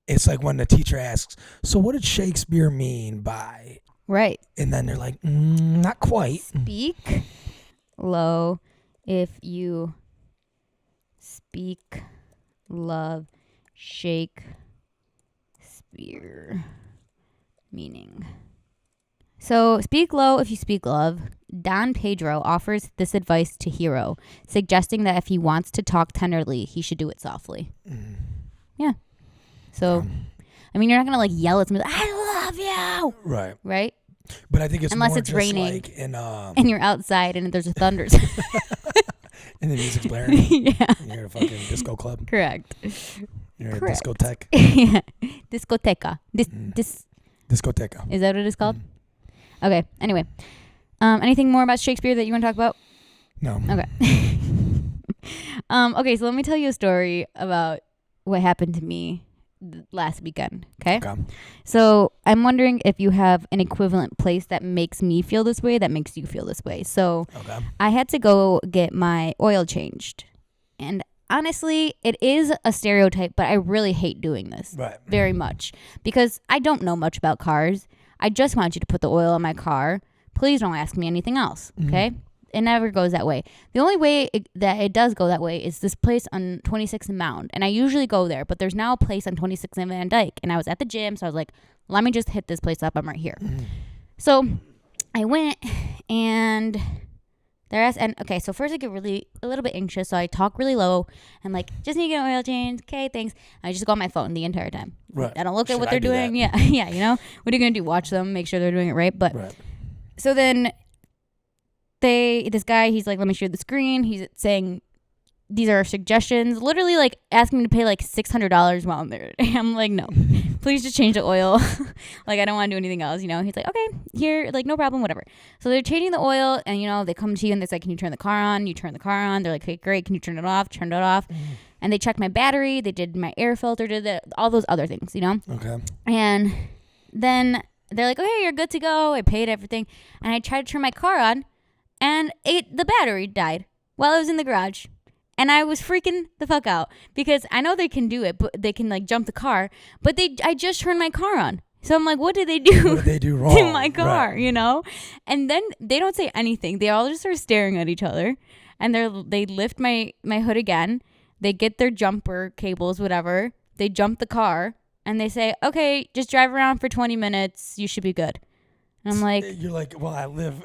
It's like when the teacher asks, "So what did Shakespeare mean by?" Right. And then they're like, "Not quite." Speak low if you speak love. Shakespeare meaning. So speak low if you speak love. Don Pedro offers this advice to Hero, suggesting that if he wants to talk tenderly, he should do it softly. Yeah. So, I mean, you're not gonna like yell at somebody, "I love you," Right. right? But I think it's Unless more it's just raining like in and you're outside and there's a thunder. and the music's blaring. Yeah. You're at a fucking disco club. Correct. You're at a Correct. discotheque. Yeah. Discoteca. Discoteca. Is that what it's called? Okay. Anyway, anything more about Shakespeare that you want to talk about? No. Okay. Okay. So let me tell you a story about what happened to me last weekend. Okay. So I'm wondering if you have an equivalent place that makes me feel this way, that makes you feel this way. So I had to go get my oil changed, and honestly, it is a stereotype, but I really hate doing this very much because I don't know much about cars. I just want you to put the oil in my car. Please don't ask me anything else, okay? It never goes that way. The only way that it does go that way is this place on 26th and Mound, and I usually go there, but there's now a place on 26th and Van Dyke, and I was at the gym, so I was like, let me just hit this place up. I'm right here. So I went, and okay, so first I get a little bit anxious, so I talk really low. I'm like, just need to get an oil change. Okay, thanks. I just go on my phone the entire time. Right. I don't look at what they're doing. Yeah, yeah, you know? What are you going to do? Watch them, make sure they're doing it right. But so then this guy, he's like, let me share the screen. He's saying, these are suggestions, literally like asking me to pay like $600 while I'm there. I'm like, no, please just change the oil. Like, I don't want to do anything else, you know? He's like, okay, here, like, no problem, whatever. So they're changing the oil, and, you know, they come to you and they're like, can you turn the car on? You turn the car on. They're like, okay, great. Can you turn it off? Turn it off. And they checked my battery. They did my air filter, all those other things, you know? Okay. And then they're like, okay, you're good to go. I paid everything. And I tried to turn my car on, and the battery died while I was in the garage. And I was freaking the fuck out because I know they can do it, but they can like jump the car. But I just turned my car on. So I'm like, what did they do? What did they do wrong? In my car, you know? And then they don't say anything. They all just start staring at each other. And they lift my hood again. They get their jumper cables, whatever. They jump the car. And they say, okay, just drive around for 20 minutes. You should be good. And I'm like... You're like, well, I live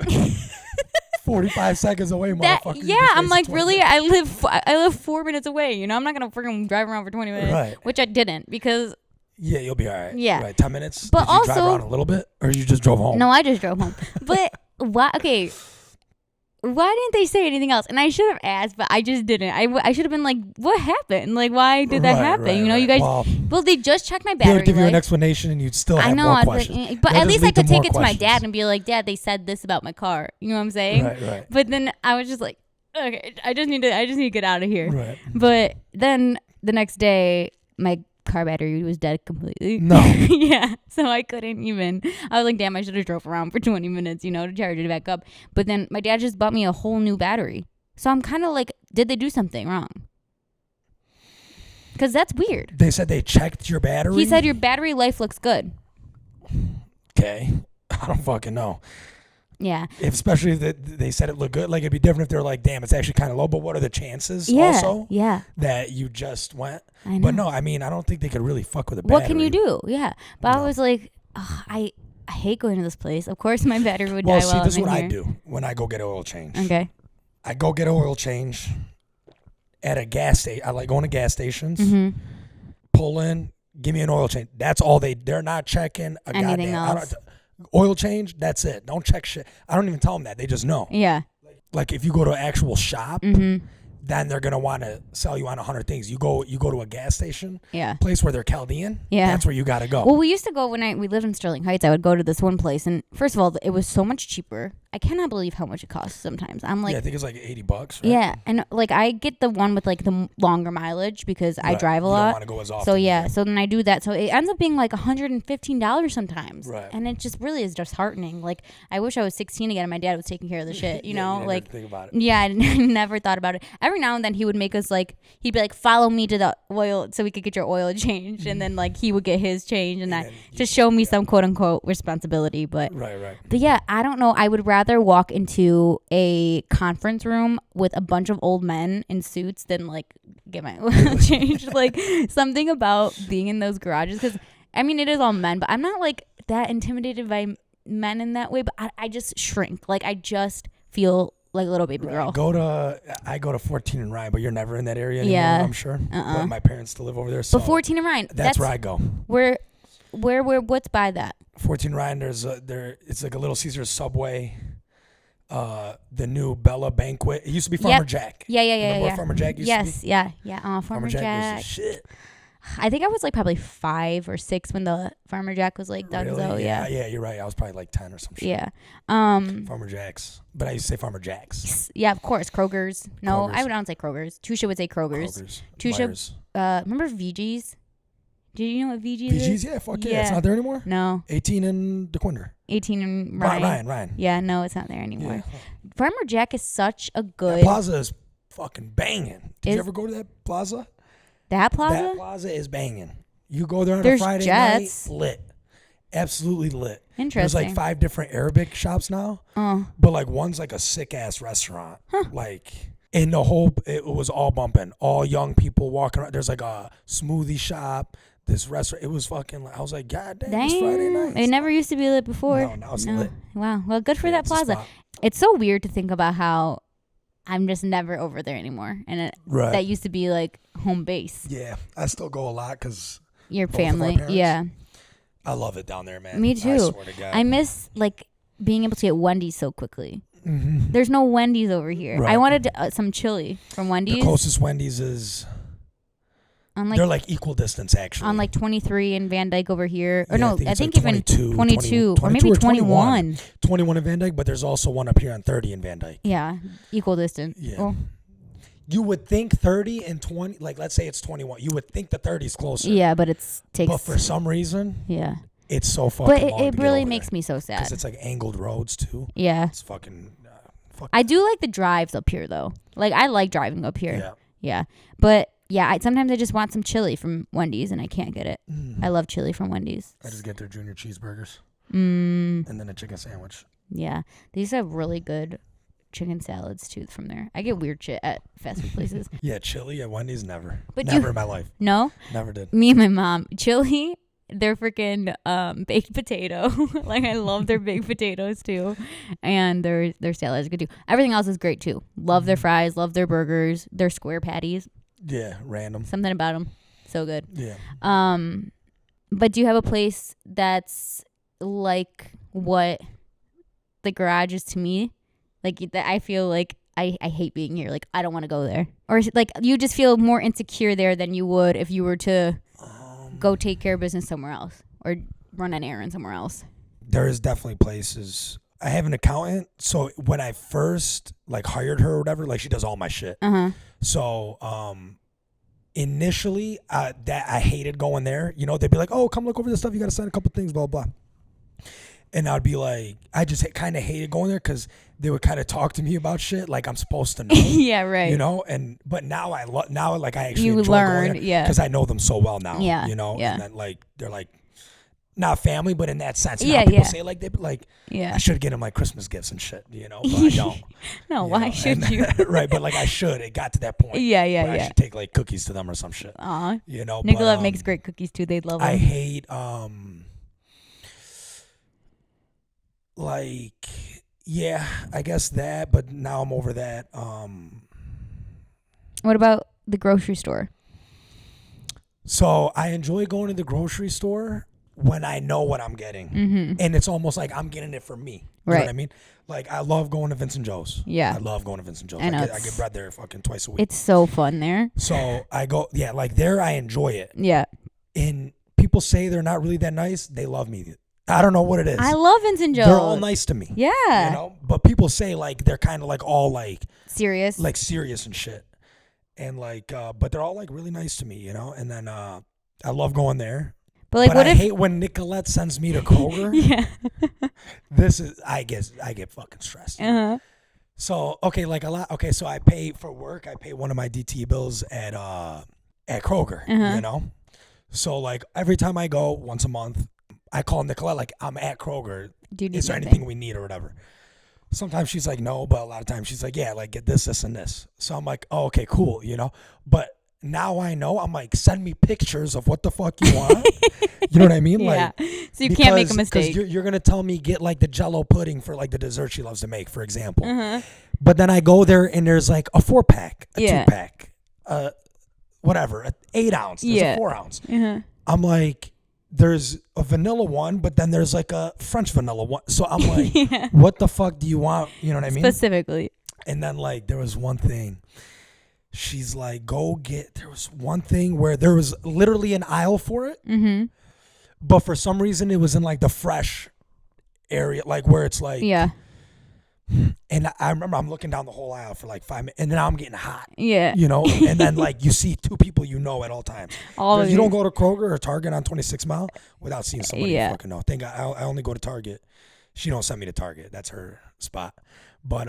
45 seconds away, motherfucker. Yeah, I'm like, really? I live 4 minutes away. You know, I'm not going to freaking drive around for 20 minutes. Right. Which I didn't because... Yeah, you'll be all right. Yeah. Right, 10 minutes? But Did you drive around a little bit? Or you just drove home? No, I just drove home. But why? Okay. Why didn't they say anything else? And I should have asked, but I just didn't. I should have been like, what happened? Like, why did that happen? You know, you guys... Well, they just checked my battery. They would give you an explanation and you'd still have more questions. But at least I could take it to my dad and be like, Dad, they said this about my car. You know what I'm saying? Right. But then I was just like, okay, I just need to get out of here. Right. But then the next day, my car battery was dead completely. No. Yeah. So I couldn't even. I was like, damn, I should have drove around for 20 minutes, you know, to charge it back up. But then my dad just bought me a whole new battery. So I'm kind of like, did they do something wrong? Because that's weird. They said they checked your battery? He said your battery life looks good. Okay. I don't fucking know. Yeah. Especially if they said it looked good. Like, it'd be different if they're like, damn, it's actually kind of low. But what are the chances also that you just went? I know. But no, I mean, I don't think they could really fuck with a battery. What can you do? Yeah. But I was like, I hate going to this place. Of course my battery would die while I'm in here. Well, see, this is what I do when I go get an oil change. Okay. I go get an oil change, at a gas station. I like going to gas stations, Mm-hmm. pull in, give me an oil change. That's all they're not checking a Anything goddamn else. oil change. That's it. Don't check shit. I don't even tell them that. They just know. Yeah. Like if you go to an actual shop, Mm-hmm. then they're gonna want to sell you on 100 things. You go to a gas station, Yeah. place where they're Chaldean. Yeah. That's where you gotta go. Well, we used to go when we lived in Sterling Heights. I would go to this one place, and first of all, it was so much cheaper. I cannot believe how much it costs sometimes. I'm like, yeah, I think it's like $80. Right? yeah, and like I get the one with like the longer mileage because I Right. drive a You lot. don't want to go as often. So yeah, so then I do that. So it ends up being like $115 sometimes, Right. and it just really is disheartening. Like I wish I was 16 again and my dad was taking care of the shit. You know, didn't like think about it. yeah, I never thought about it. Every now and then he would make us like he'd be like, follow me to the oil so we could get your oil changed, and then like he would get his change, and And that then to show me some quote unquote responsibility. But Right. yeah, I don't know. I would rather walk into a conference room with a bunch of old men in suits than like get my oil changed. Like something about being in those garages, because I mean it is all men, but I'm not like that intimidated by men in that way. But I just shrink. Like I just feel like a little baby girl. I go to 14 and Ryan, but you're never in that area anymore, Yeah. I'm sure. But my parents still live over there, so But 14 and Ryan, that's where I go. where what's by that? 14 Ryan, it's like a Little Caesars Subway. The new Bella Banquet. It used to be Farmer Yep. Jack. Yeah. Remember what Farmer Jack used to Yes, be? yeah. Farmer Farmer Jack Jack. was the shit. I think I was like probably 5 or 6 when the Farmer Jack was like done. So Really? yeah. Yeah, you're right. I was probably like 10 or some shit. Yeah. Farmer Jack's. But I used to say Farmer Jack's. Yeah, of course. Kroger's. No, Kroger's. I would not say Kroger's. Tusha would say Kroger's. Tusha. Myers. Remember VG's? Did you know what VG's is? VG's, yeah, fuck yeah. It's not there anymore? No. 18 in DeQuinder. 18 and Ryan. Ryan. Yeah, no, it's not there anymore. Yeah. Farmer Jack is such a That good. plaza is fucking banging. Did Is- you ever go to that plaza? That That plaza? plaza is banging. You go there on There's a Friday Jets. night, lit. Absolutely lit. There's Interesting. like 5 different Arabic shops now. But like one's like a sick ass restaurant. Like in the whole, it was all bumping. All young people walking around. There's like a smoothie shop. This restaurant. It was fucking. I was like, God damn, it's Friday night. It never used to be lit before. No, now it's lit. Wow. Well, good for Yeah, that it's a plaza. spot. It's so weird to think about how I'm just never over there anymore, and Right. that used to be like home base. Yeah, I still go a lot because Your Both of our family, parents? yeah. I love it down there, man. Me I too. swear to God. I miss like being able to get Wendy's so quickly. Mhm. There's no Wendy's over here. I Right. wanted some chili from The Wendy's closest Wendy's is. on They're like equal distance, actually. on like 23 in Van Dyke over here. Or Yeah, no, I it's think like even 22, 22 or maybe 22 or 21. 21 in Van Dyke, but there's also one up here on 30 in Van Dyke. Yeah, equal distance. Yeah. Well, You would think 30 and 20, like let's say it's 21. You would think the 30 is closer. yeah, but it's takes. But for some reason, yeah, it's so fucking but long it to really get makes me so because sad. it's like angled roads too. Yeah, It's fucking. I do like the drives up here though. Like I like driving up here. Yeah. Yeah, but yeah, sometimes I just want some chili from Wendy's and I can't get it. Mm. I love chili from Wendy's. I just get their junior cheeseburgers Mm, and then a chicken sandwich. yeah, these have really good chicken salads too from there. I get weird shit at fast food places. Yeah, chili at Wendy's never. But never you- in my life. No, Never did. me and my mom, chili. They're freaking baked potato. Like I love their baked potatoes too, and their salad is good too. Everything else is great too. Love their fries. Love their burgers. Their square patties. Yeah, random. Something about them, so good. Yeah. But do you have a place that's like what the garage is to me? Like that, I feel like I hate being here. Like I don't want to go there, or is it like you just feel more insecure there than you would if you were to go take care of business somewhere else or run an errand somewhere else. There is definitely places. I have an accountant, so when I first like hired her or whatever, like she does all my shit. So initially, that I hated going there. You know, they'd be like, "Oh, come look over this stuff. You got to sign a couple things, blah blah." And I'd be like, I just kind of hated going there because they would kind of talk to me about shit like I'm supposed to know. Yeah, right. You know, but now now like I actually You enjoy learn, going there yeah. because I know them so well now. Yeah, you know, yeah. and then like they're like not family, but in that sense. You know Yeah, how people yeah. say like they like Yeah. I should get them like Christmas gifts and shit. You know, but I don't. No, you why know, should and- you? Right, but like I should. It got to that point. Yeah, yeah, where I yeah. should take like cookies to them or some shit. Aw. You know, Nicola but, makes great cookies too. They'd love them. I hate like yeah, I guess that, but now I'm over that. What about the grocery store? So I enjoy going to the grocery store when I know what I'm getting. And it's almost like I'm getting it for me. You know what I mean? Like, I love going to Vincent Joe's. Yeah. I love going to Vincent Joe's. I know, I get bread there fucking twice a week. It's so fun there. So I go, yeah, like there I enjoy it. Yeah. And people say they're not really that nice. They love me. I don't know what it is. I love Vincent Joe's. They're all nice to me. Yeah. You know? But people say like they're kind of like all like serious. Like serious and shit. And like but they're all like really nice to me, you know? And then I love going there. But like, what I if hate when Nicolette sends me to Kroger. yeah. I get fucking stressed. Uh-huh. So okay, like a lot. Okay, so I pay for work. I pay one of my DT bills at Kroger. You know, so like every time I go once a month, I call Nicolette like I'm at Kroger. Is there anything we need or whatever? Sometimes she's like no, but a lot of times she's like yeah, like get this, this, and this. So I'm like oh okay, cool, you know. But now I know. I'm like send me pictures of what the fuck you want. You know what I mean? Yeah. Like so you can't make a mistake. Because you're gonna tell me get like the Jello pudding for like the dessert she loves to make, for example. But then I go there and there's like a 4-pack, a 2-pack, whatever, an 8 ounce, there's a 4 ounce. I'm like, there's a vanilla one, but then there's like a French vanilla one. So I'm like, what the fuck do you want? You know what I mean? Specifically. And then like there was one thing. She's like, there was one thing where there was literally an aisle for it. But for some reason, it was in like the fresh area, like where it's like. Yeah. And I remember I'm looking down the whole aisle for like 5 minutes, and then I'm getting hot. Yeah. You know, and then like you see 2 people you know at all times. You don't go to Kroger or Target on 26 Mile without seeing somebody you fucking know. Thank God I only go to Target. She don't send me to Target. That's her spot. But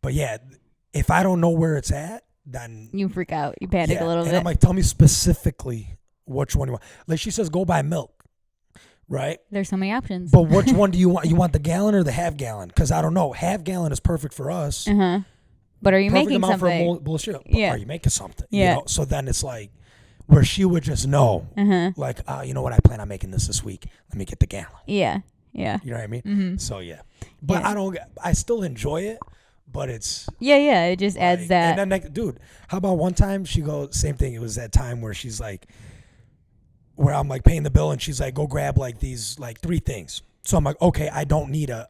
yeah, if I don't know where it's at, then you freak out. You panic a little bit. And I'm like, tell me specifically which one you want. Like she says, go buy milk, right? There's so many options. But which one do you want? You want the gallon or the half gallon? Because I don't know. Half gallon is perfect for us. But are you perfect making amount something? For bullshit. But are you making something? Yeah. You know? So then it's like where she would just know, like, you know what? I plan on making this week. Let me get the gallon. Yeah. Yeah. You know what I mean? So yeah. But I still enjoy it. But it's it just adds like, that. And then like, dude, how about one time she goes same thing. It was that time where she's like, where I'm like paying the bill and she's like, go grab like these like 3 things. So I'm like, okay, I don't need a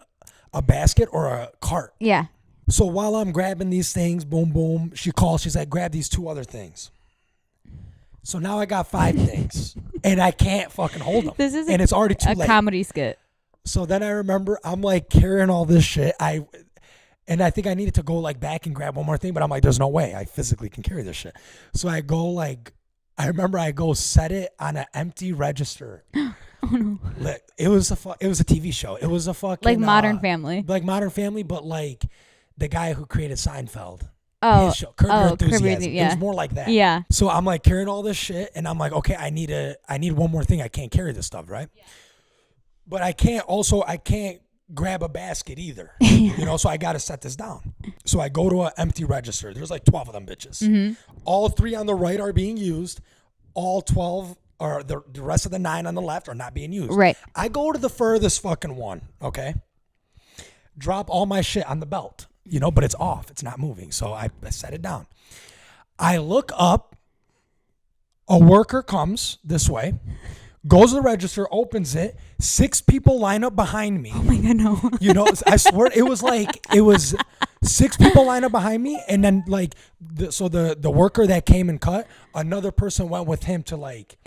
basket or a cart. Yeah. So while I'm grabbing these things, boom, boom, she calls. She's like, grab these 2 other things. So now I got 5 things and I can't fucking hold them. This is and it's already too late. A comedy skit. So then I remember I'm like carrying all this shit. And I think I needed to go like back and grab one more thing, but I'm like, there's no way I physically can carry this shit. So I go I remember I go set it on an empty register. Oh no! It was a TV show. It was a fucking like Modern Family. Like Modern Family, but like the guy who created Seinfeld. Oh, his show, Curb Your Enthusiasm. Yeah. It was more like that. Yeah. So I'm like carrying all this shit, and I'm like, okay, I need one more thing. I can't carry this stuff, right? Yeah. But I can't grab a basket either, you know, so I got to set this down. So I go to an empty register. There's like 12 of them bitches. All 3 on the right are being used. All 12 or the rest of the 9 on the left are not being used. Right. I go to the furthest fucking one, okay? Drop all my shit on the belt, you know, but it's off. It's not moving. So I set it down. I look up. A worker comes this way. Goes to the register, opens it. 6 people line up behind me. Oh my God, no. You know, I swear it was 6 people line up behind me, and then like the worker that came and cut, another person went with him to like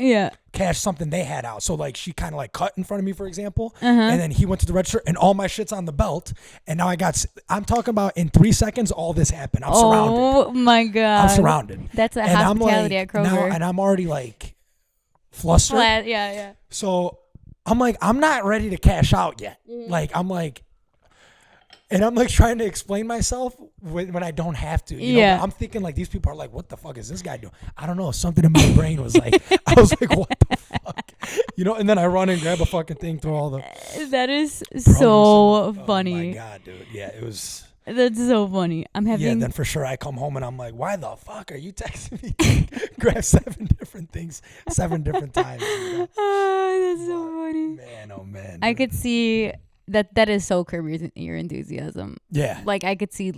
cash something they had out. So like she kind of like cut in front of me, for example, and then he went to the register, and all my shit's on the belt, and now I'm talking about in 3 seconds all this happened. I'm surrounded. Oh my God. I'm surrounded. That's a hospitality at Kroger. Now, and I'm already like flustered. Yeah. So I'm like, I'm not ready to cash out yet. Like, I'm like trying to explain myself when I don't have to. You know? I'm thinking like these people are like, what the fuck is this guy doing? I don't know. Something in my brain was like, I was like, what the fuck? You know, and then I run and grab a fucking thing through all the. That is so funny. Oh my God, dude. Yeah, it was. That's so funny. I'm having. Yeah, then for sure I come home and I'm like, why the fuck are you texting me? Grab 7 different things, 7 different times. Oh, that's so funny. Man, oh man. Dude. I could see that is so Curb Your Enthusiasm. Yeah. Like I could see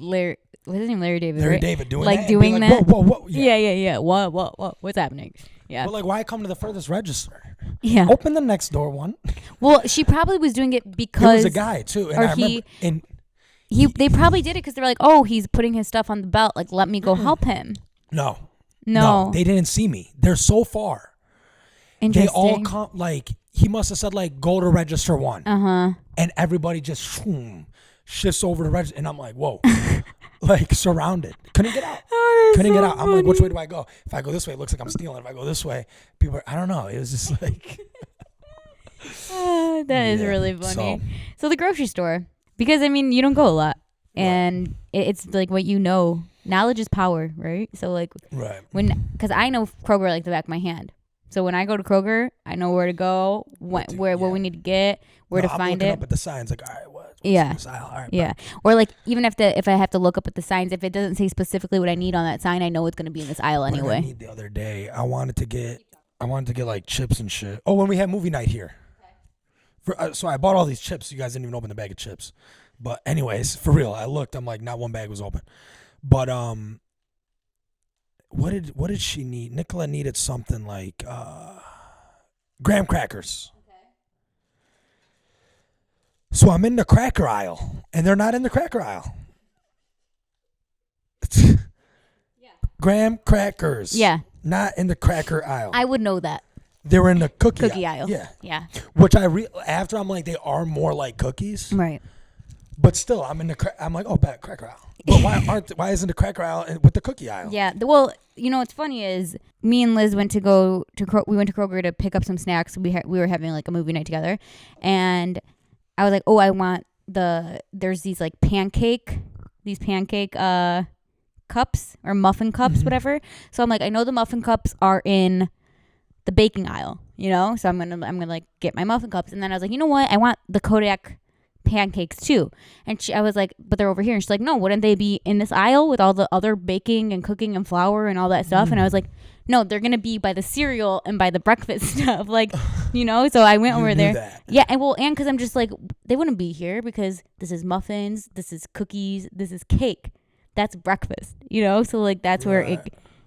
what's his name? Larry David. Larry right? David doing like that. doing and be that. Whoa. Yeah. What? What's happening? Yeah. But like, why come to the furthest register? Yeah. Open the next door one. Well, she probably was doing it because There was a guy too, and or I remember. And they probably did it because they were like, oh, he's putting his stuff on the belt. Like, let me go help him. no, No. they didn't see me. They're so far. They Interesting. all come like he must have said like go to register one, and everybody just shifts over to register, and I'm like, whoa, like surrounded, couldn't get out. Couldn't get out. I'm like, which way do I go? If I go this way, it looks like I'm stealing. If I go this way, people are, I don't know. It was just like. That is really funny. So the grocery store, because I mean, you don't go a lot, and it's like what you know. Knowledge is power, right? So like, because I know Kroger like the back of my hand. So when I go to Kroger, I know where to go, what we need to get, where to find it. Up at the signs, like, all right, what's Yeah. in this aisle? All right, Yeah. Or like even if I have to look up at the signs, if it doesn't say specifically what I need on that sign, I know it's going to be in this aisle What did I anyway. need the other day, I wanted to get like chips and shit. Oh, when we had movie night here. So I bought all these chips. You guys didn't even open the bag of chips. But anyways, for real, I looked. I'm like, not one bag was open. But what did she need? Nicola needed something like graham crackers. So I'm in the cracker aisle, and they're not in the cracker aisle. Graham crackers. Yeah. Not in the cracker aisle. I would know that. They were in the cookie aisle. Yeah. Yeah. Which after I'm like, they are more like cookies. Right. But still, I'm in the I'm like, oh, bad cracker aisle. But why isn't the cracker aisle with the cookie aisle? Yeah. Well, you know what's funny is me and Liz went to Kroger to pick up some snacks. We were having like a movie night together, and I was like, oh, I want there's these like pancake cups or muffin cups, whatever. So I'm like, I know the muffin cups are in the baking aisle, you know? So I'm gonna like get my muffin cups. And then I was like, you know what? I want the Kodak pancakes too. And I was like, but they're over here. And she's like, no, wouldn't they be in this aisle with all the other baking and cooking and flour and all that stuff? And I was like, no, they're gonna be by the cereal and by the breakfast stuff, like, you know. So I went over there. That. Yeah, and because I'm just like, they wouldn't be here because this is muffins, this is cookies, this is cake. That's breakfast, you know. So like that's where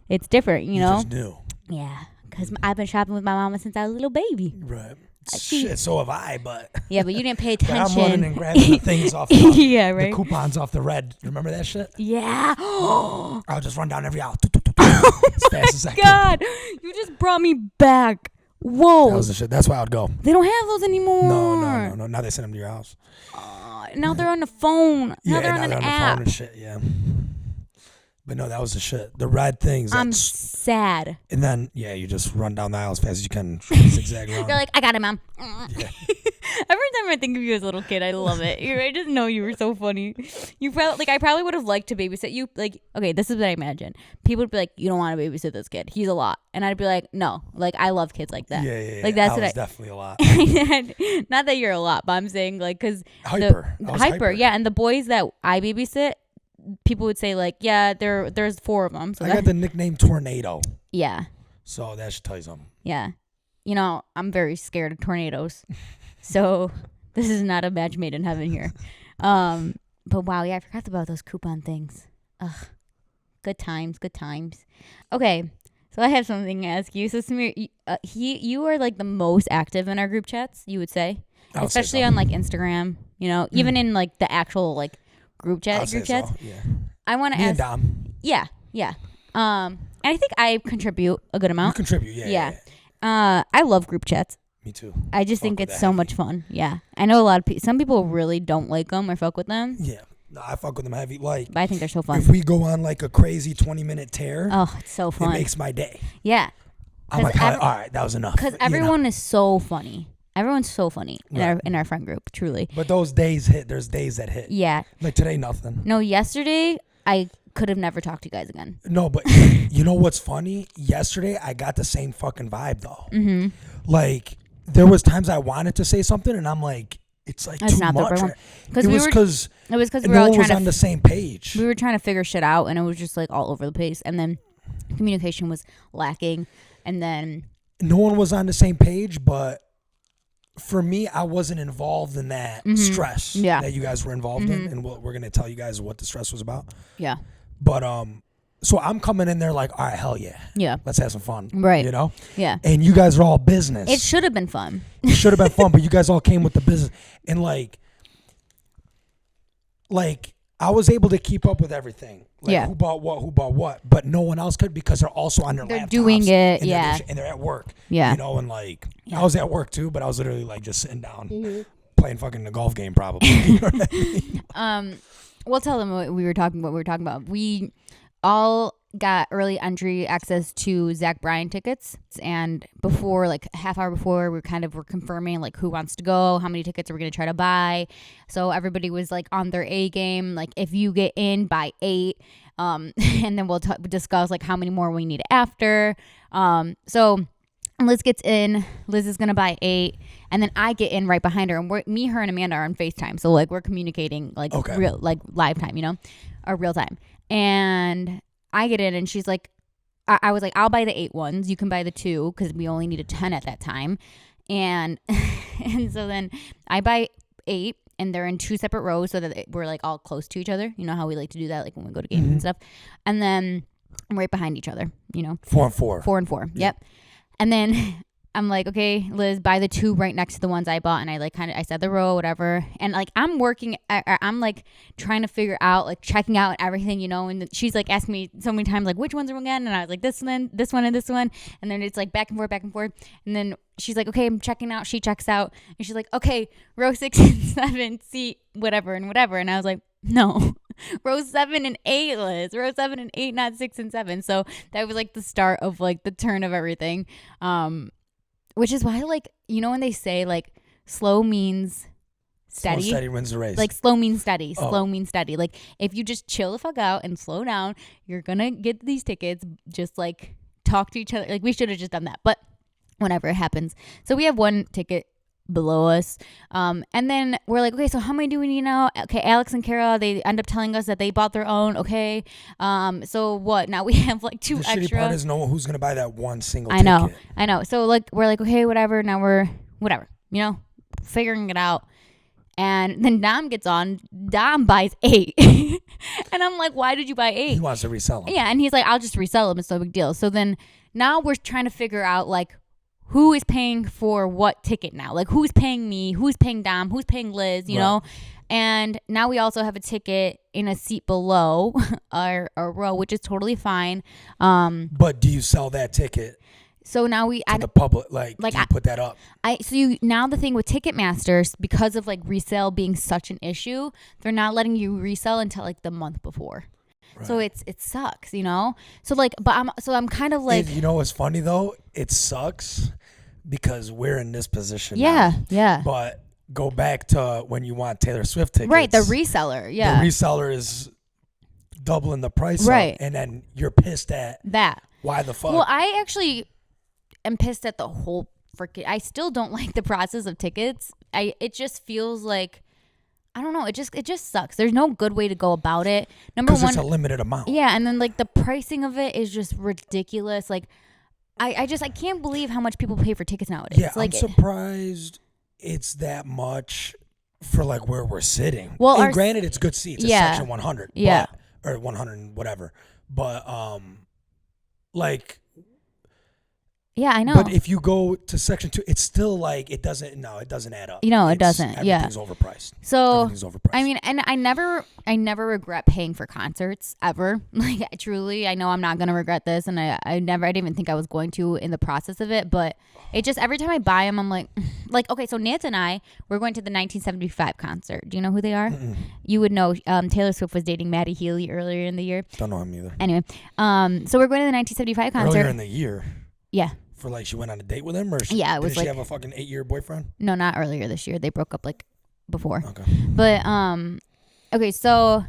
it's different, you know. Just knew. Yeah, because I've been shopping with my mama since I was a little baby. Right. Shit, so have I, but. Yeah, but you didn't pay But attention. I'm running and grabbing the things off the Yeah, right. The coupons off the red. Remember that shit? Yeah. I'll just run down every aisle as fast as I can. God, you just brought me back. Whoa. That was the shit. That's why I would go. They don't have those anymore. No. Now they send them to your house. Now they're on the phone. Yeah, Now they're on an the app. phone and shit. Yeah. But no, that was the shit. The red things. I'm sad. And then, you just run down the aisle as fast as you can. Zigzag around. You're like, I got it, Mom. Yeah. Every time I think of you as a little kid, I love it. I just know you were so funny. I probably would have liked to babysit you. Like, okay, this is what I imagine. People would be like, you don't want to babysit this kid. He's a lot. And I'd be like, no. Like, I love kids like that. Yeah. Like, that's I what was definitely a lot. Not that you're a lot, but I'm saying, like, because. Hyper. Hyper, yeah. And the boys that I babysit, people would say, like, yeah, there's 4 of them. So I got the nickname Tornado. Yeah. So that should tell you something. Yeah. You know, I'm very scared of tornadoes. So this is not a match made in heaven here. But wow, yeah, I forgot about those coupon things. Ugh. Good times. Okay. So I have something to ask you. So Samir, you are like the most active in our group chats, you would say? Especially on like Instagram, you know, even in like the actual like group chats. So, yeah. I want to ask. And Dom. Yeah. And I think I contribute a good amount. You contribute, yeah. I love group chats. Me too. I just think it's so much fun. Yeah. I know a lot of some people really don't like them or fuck with them. Yeah. No, I fuck with them heavy. Like, but I think they're so fun. If we go on like a crazy 20-minute tear, it's so fun. It makes my day. Yeah. I'm like, all right, that was enough. Because everyone is so funny. Everyone's so funny in our friend group, truly. But those days hit. There's days that hit. Yeah. Like today, nothing. No, yesterday, I could have never talked to you guys again. No, but you know what's funny? Yesterday, I got the same fucking vibe, though. Mm-hmm. Like, there was times I wanted to say something, and I'm like, it's like too much. It was because we were all trying to on the same page. We were trying to figure shit out, and it was just like all over the place. And then communication was lacking, and then no one was on the same page, but for me, I wasn't involved in that stress that you guys were involved in, and we're gonna tell you guys what the stress was about. Yeah. But so I'm coming in there like, all right, hell yeah, let's have some fun, right? You know, yeah. And you guys are all business. It should have been fun. It should have been fun, but you guys all came with the business, and like I was able to keep up with everything. Like who bought what, but no one else could because they're also on their laptops. They're doing it, and they're at work. Yeah. You know, and like I was at work too, but I was literally like just sitting down playing fucking the golf game probably. You know what I mean? We'll tell them what we were talking about. We all got early entry access to Zach Bryan tickets, and before, like half hour before, we're confirming like who wants to go, how many tickets are we gonna try to buy. So everybody was like on their A game, like if you get in by 8, and then we'll discuss like how many more we need after. So Liz gets in. Liz is gonna buy 8, and then I get in right behind her, and me, her, and Amanda are on FaceTime, so like we're communicating like real, like live time, you know, or real time. And I get in, and she's like, I was like, I'll buy the 8 ones. You can buy the 2 because we only needed 10 at that time. And and so then I buy 8, and they're in 2 separate rows so that we're like all close to each other. You know how we like to do that, like when we go to games and stuff. And then I'm right behind each other. You know, 4 and 4. 4 and 4. Yep. And then I'm like, okay, Liz, buy the 2 right next to the ones I bought. And I like I said the row, whatever. And like I'm working, I'm like trying to figure out, like checking out everything, you know. And she's like asking me so many times, like, which ones are we again? And I was like, this one, and this one. And then it's like back and forth. And then she's like, okay, I'm checking out. She checks out. And she's like, okay, row 6 and 7, seat whatever and whatever. And I was like, no. Row 7 and 8, Liz. Row 7 and 8, not 6 and 7. So that was like the start of like the turn of everything. Which is why, like, you know, when they say like slow means steady. Slow steady wins the race. Like slow means steady. Slow means steady. Like if you just chill the fuck out and slow down, you're gonna get these tickets. Just like talk to each other. Like we should have just done that, but whatever, it happens. So we have 1 ticket below us, and then we're like, okay, so how many do we need now? Okay, Alex and Kara, they end up telling us that they bought their own. Okay, so what now? We have like 2 the extra. shitty part is no who's gonna buy that one single ticket. I know. So like we're like, okay, whatever. Now we're whatever, you know, figuring it out. And then Dom gets on. Dom buys 8, and I'm like, why did you buy 8? He wants to resell them. Yeah, and he's like, I'll just resell them. It's no big deal. So then now we're trying to figure out like, who is paying for what ticket now? Like, who's paying me? Who's paying Dom? Who's paying Liz? You know? And now we also have a ticket in a seat below our row, which is totally fine. But do you sell that ticket so now to the public? Like do you put that up? Now the thing with Ticketmasters, because of like resale being such an issue, they're not letting you resell until like the month before. Right. So it sucks, you know? So like, but I'm kind of like, you know what's funny though? It sucks because we're in this position now. Yeah. But go back to when you want Taylor Swift tickets. Right, the reseller, yeah. The reseller is doubling the price right. up, and then you're pissed at that. Why the fuck? Well, I actually am pissed at the whole freaking, I still don't like the process of tickets. It just feels like, I don't know. It just sucks. There's no good way to go about it. Number 1, because it's a limited amount. Yeah, and then like the pricing of it is just ridiculous. Like, I can't believe how much people pay for tickets nowadays. Yeah, like, I'm surprised it's that much for like where we're sitting. Well, and granted, it's good seats. It's section 100. Yeah. Or 100 and whatever. But like. Yeah, I know. But if you go to section 2, it's still like it doesn't add up. You know, it doesn't. Yeah. Everything's overpriced. So I mean, and I never regret paying for concerts ever. Like truly, I know I'm not gonna regret this, and I didn't even think I was going to in the process of it. But it just every time I buy them, I'm like okay. So Nance and I, we're going to the 1975 concert. Do you know who they are? Mm-mm. You would know. Taylor Swift was dating Maddie Healy earlier in the year. Don't know him either. Anyway, so we're going to the 1975 concert earlier in the year. Yeah. For like she went on a date with him, or yeah, it was did like, she have a fucking 8-year boyfriend? No, not earlier this year. They broke up like before. Okay. But okay, so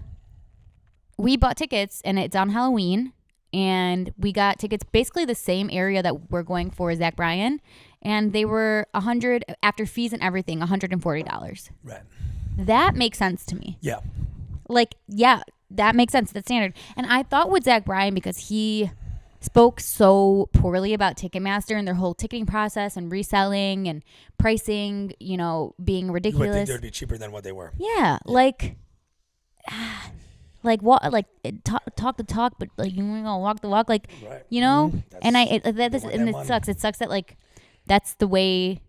we bought tickets and it's on Halloween, and we got tickets basically the same area that we're going for Zach Bryan, and they were $100 after fees and everything, $140. Right. That makes sense to me. Yeah. Like, yeah, that makes sense. That's standard. And I thought with Zach Bryan, because he spoke so poorly about Ticketmaster and their whole ticketing process and reselling and pricing, you know, being You would ridiculous. think they would be cheaper than what they were. Yeah, like what? Like talk the talk, but like you gonna walk the walk, like Right. you know. And They want it that money. sucks. It sucks that like that's the way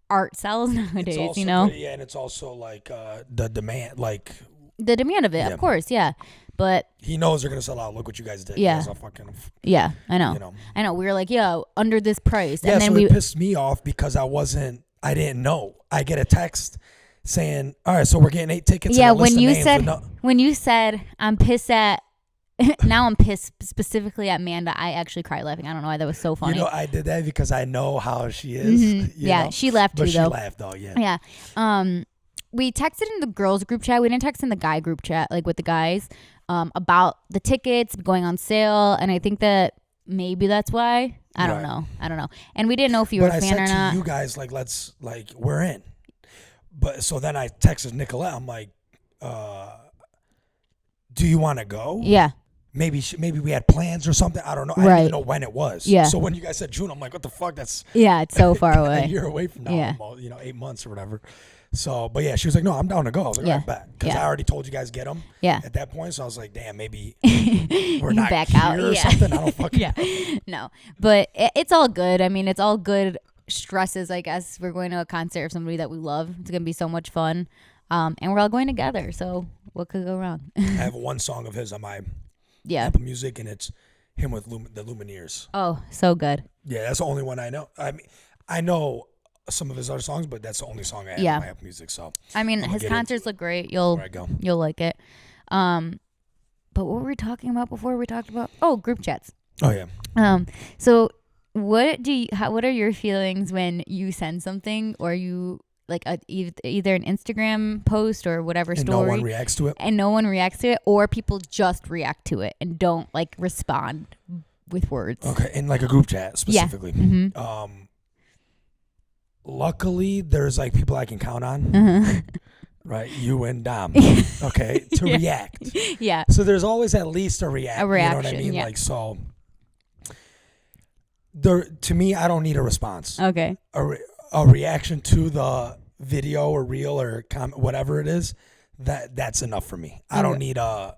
art sells nowadays. It's also, You know, yeah, and it's also like the demand, like the demand of it, Yeah. of course, yeah. But he knows they're gonna sell out. Look what you guys did. Yeah. You guys are fucking, yeah, I know. you know. I know. We were like, yeah, under this price, Yeah, and then so we it pissed me off because I didn't know. I get a text saying, all right, so we're getting 8 tickets. yeah. and a list of names When you said I'm pissed at. Now I'm pissed specifically at Amanda. I actually cried laughing. I don't know why, that was so funny. You know, I did that because I know how she is. Mhm. you Yeah, know? she laughed But too she though. laughed though, yeah. Yeah. We texted in the girls group chat. We didn't text in the guy group chat, like with the guys, about the tickets going on sale. And I think that maybe that's why. I don't know. And we didn't know if you were But a I fan said or to not. you guys, like, we're in. But so then I texted Nicolette. I'm like, do you want to go? Yeah. Maybe we had plans or something. I don't know. I didn't Right. even know when it was. Yeah. So when you guys said June, I'm like, what the fuck? That's Yeah, it's so far a away. year away from now. Yeah. Almost, 8 months or whatever. So, but yeah, she was like, no, I'm down to go. I was like, Yeah. all right, bet. Because Yeah. I already told you guys get them Yeah. at that point. So I was like, damn, maybe You we're not back here out. or Yeah. something. I don't fucking Yeah. No. But it's all good. I mean, it's all good stresses, I guess. We're going to a concert of somebody that we love. It's going to be so much fun. And we're all going together. So what could go wrong? I have one song of his on my Yeah. Apple Music, and it's him with the Lumineers. Oh, so good. Yeah, that's the only one I know. I mean, I know some of his other songs, but that's the only song I have Yeah. on my Apple Music. So I mean, I'm his gonna get concerts look great. You'll where I go. like it. But what were we talking about before we talked about? Oh, group chats. Oh yeah. So what are your feelings when you send something or you like either an Instagram post or whatever And story no one reacts to it. and no one reacts to it, or people just react to it and don't like respond with words? Okay, in like a group chat specifically. Yeah. Luckily, there's like people I can count on, Uh-huh. right? You and Dom. Okay, to Yeah. react. Yeah. So there's always at least a reaction. You know what I reaction, mean? yeah. Like so. To me, I don't need a response. Okay. A reaction to the video or reel or comment, whatever it is. That's enough for me. I don't need a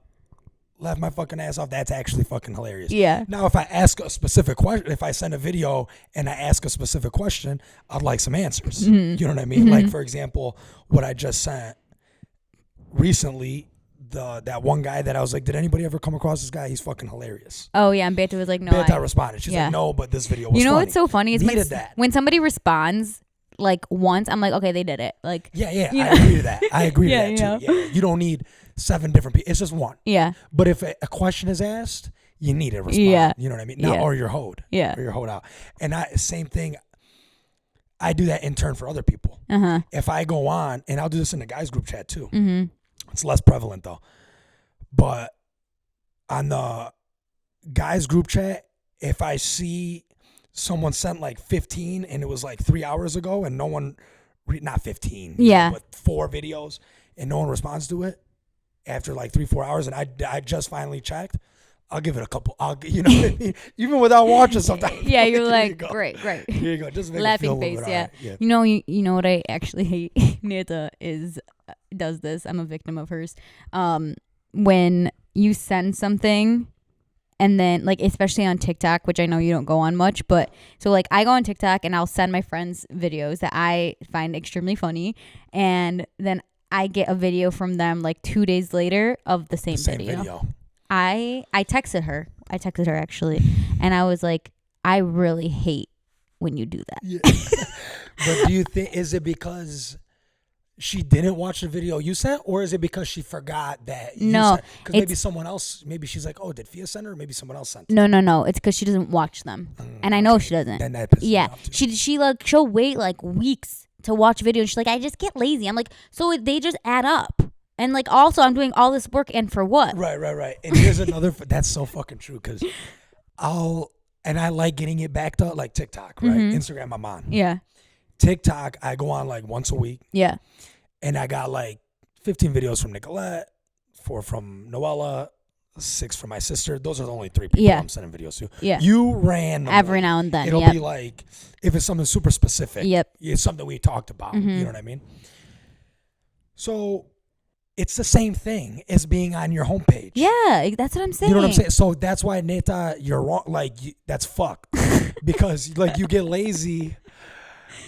laugh my fucking ass off. That's actually fucking hilarious. Yeah. Now, if I ask a specific question, if I send a video and I ask a specific question, I'd like some answers. Mm-hmm. You know what I mean? Like, for example, what I just sent recently, that one guy that I was like, did anybody ever come across this guy? He's fucking hilarious. Oh yeah, and Beata was like, no. Beta responded. She's yeah. like, no, but this video was You know funny. what's so funny is Needed that. when somebody responds like once, I'm like, okay, they did it. Like Yeah, you I know? agree to that. I agree Yeah, to you that, too. know? Yeah, you don't need 7 different people. It's just one. Yeah. But if a question is asked, you need to respond. Yeah. You know what I mean? Now, Yeah. or you're hoed. Yeah. Or you're hoed out. And same thing, I do that in turn for other people. Uh-huh. If I go on, and I'll do this in the guys group chat too. Mm-hmm. It's less prevalent though. But on the guys group chat, if I see someone sent like 15 and it was like 3 hours ago and no one, not 15, Yeah. but 4 videos and no one responds to it after like 3-4 hours and I just finally checked, I'll give it a couple. You know what I mean? Even without watching sometimes. Yeah, you're Here like, you go. great. Here you go. Just make Laughing it feel a little face, bit yeah. alright. Yeah. You know what I actually hate? Nita does this. I'm a victim of hers. When you send something and then like especially on TikTok, which I know you don't go on much, but so like I go on TikTok and I'll send my friends videos that I find extremely funny, and then I get a video from them like 2 days later of the same video. I texted her. I texted her actually, and I was like, I really hate when you do that. Yeah. But do you think, is it because she didn't watch the video you sent, or is it because she forgot that you No, sent? Because maybe someone else, maybe she's like, oh, did Fia send her? Or maybe someone else sent her. No. It's because she doesn't watch them, and I know she doesn't. Then that pisses me Yeah, off too. she'll wait like weeks to watch video, and she's like, I just get lazy. I'm like, so they just add up, and like also I'm doing all this work, and for what? Right. And here's another, that's so fucking true, because I like getting it backed up like TikTok, right? Instagram, I'm on. Yeah, TikTok, I go on like once a week, yeah, and I got like 15 videos from Nicolette, 4 from Noella, 6 for my sister. Those are the only 3 people I'm sending videos to. Yeah. You randomly. Every now and then. It'll be like, if it's something super specific. Yep. It's something we talked about. Mm-hmm. You know what I mean? So it's the same thing as being on your homepage. Yeah, that's what I'm saying. You know what I'm saying? So that's why, Neta, you're wrong. Like, that's fucked. Because, like, you get lazy.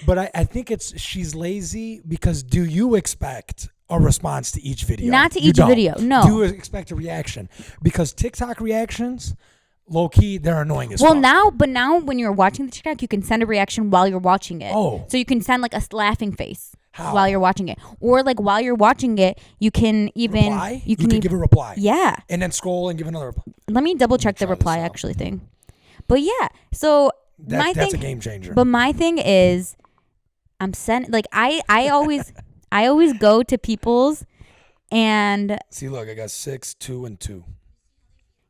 But I think she's lazy because do you expect a response to each video? Not to each video, no. Do you expect a reaction? Because TikTok reactions, low key, they're annoying as well, fuck. now when you're watching the TikTok, you can send a reaction while you're watching it. Oh. So you can send like a laughing face. How? While you're watching it. Or like while you're watching it, you can even... Reply? You can give a reply. Yeah. And then scroll and give another reply. Let me double check the reply actually thing. But yeah, so that's a game changer. But my thing is, I'm sent like I always go to people's and see, look, I got 6, 2, and 2.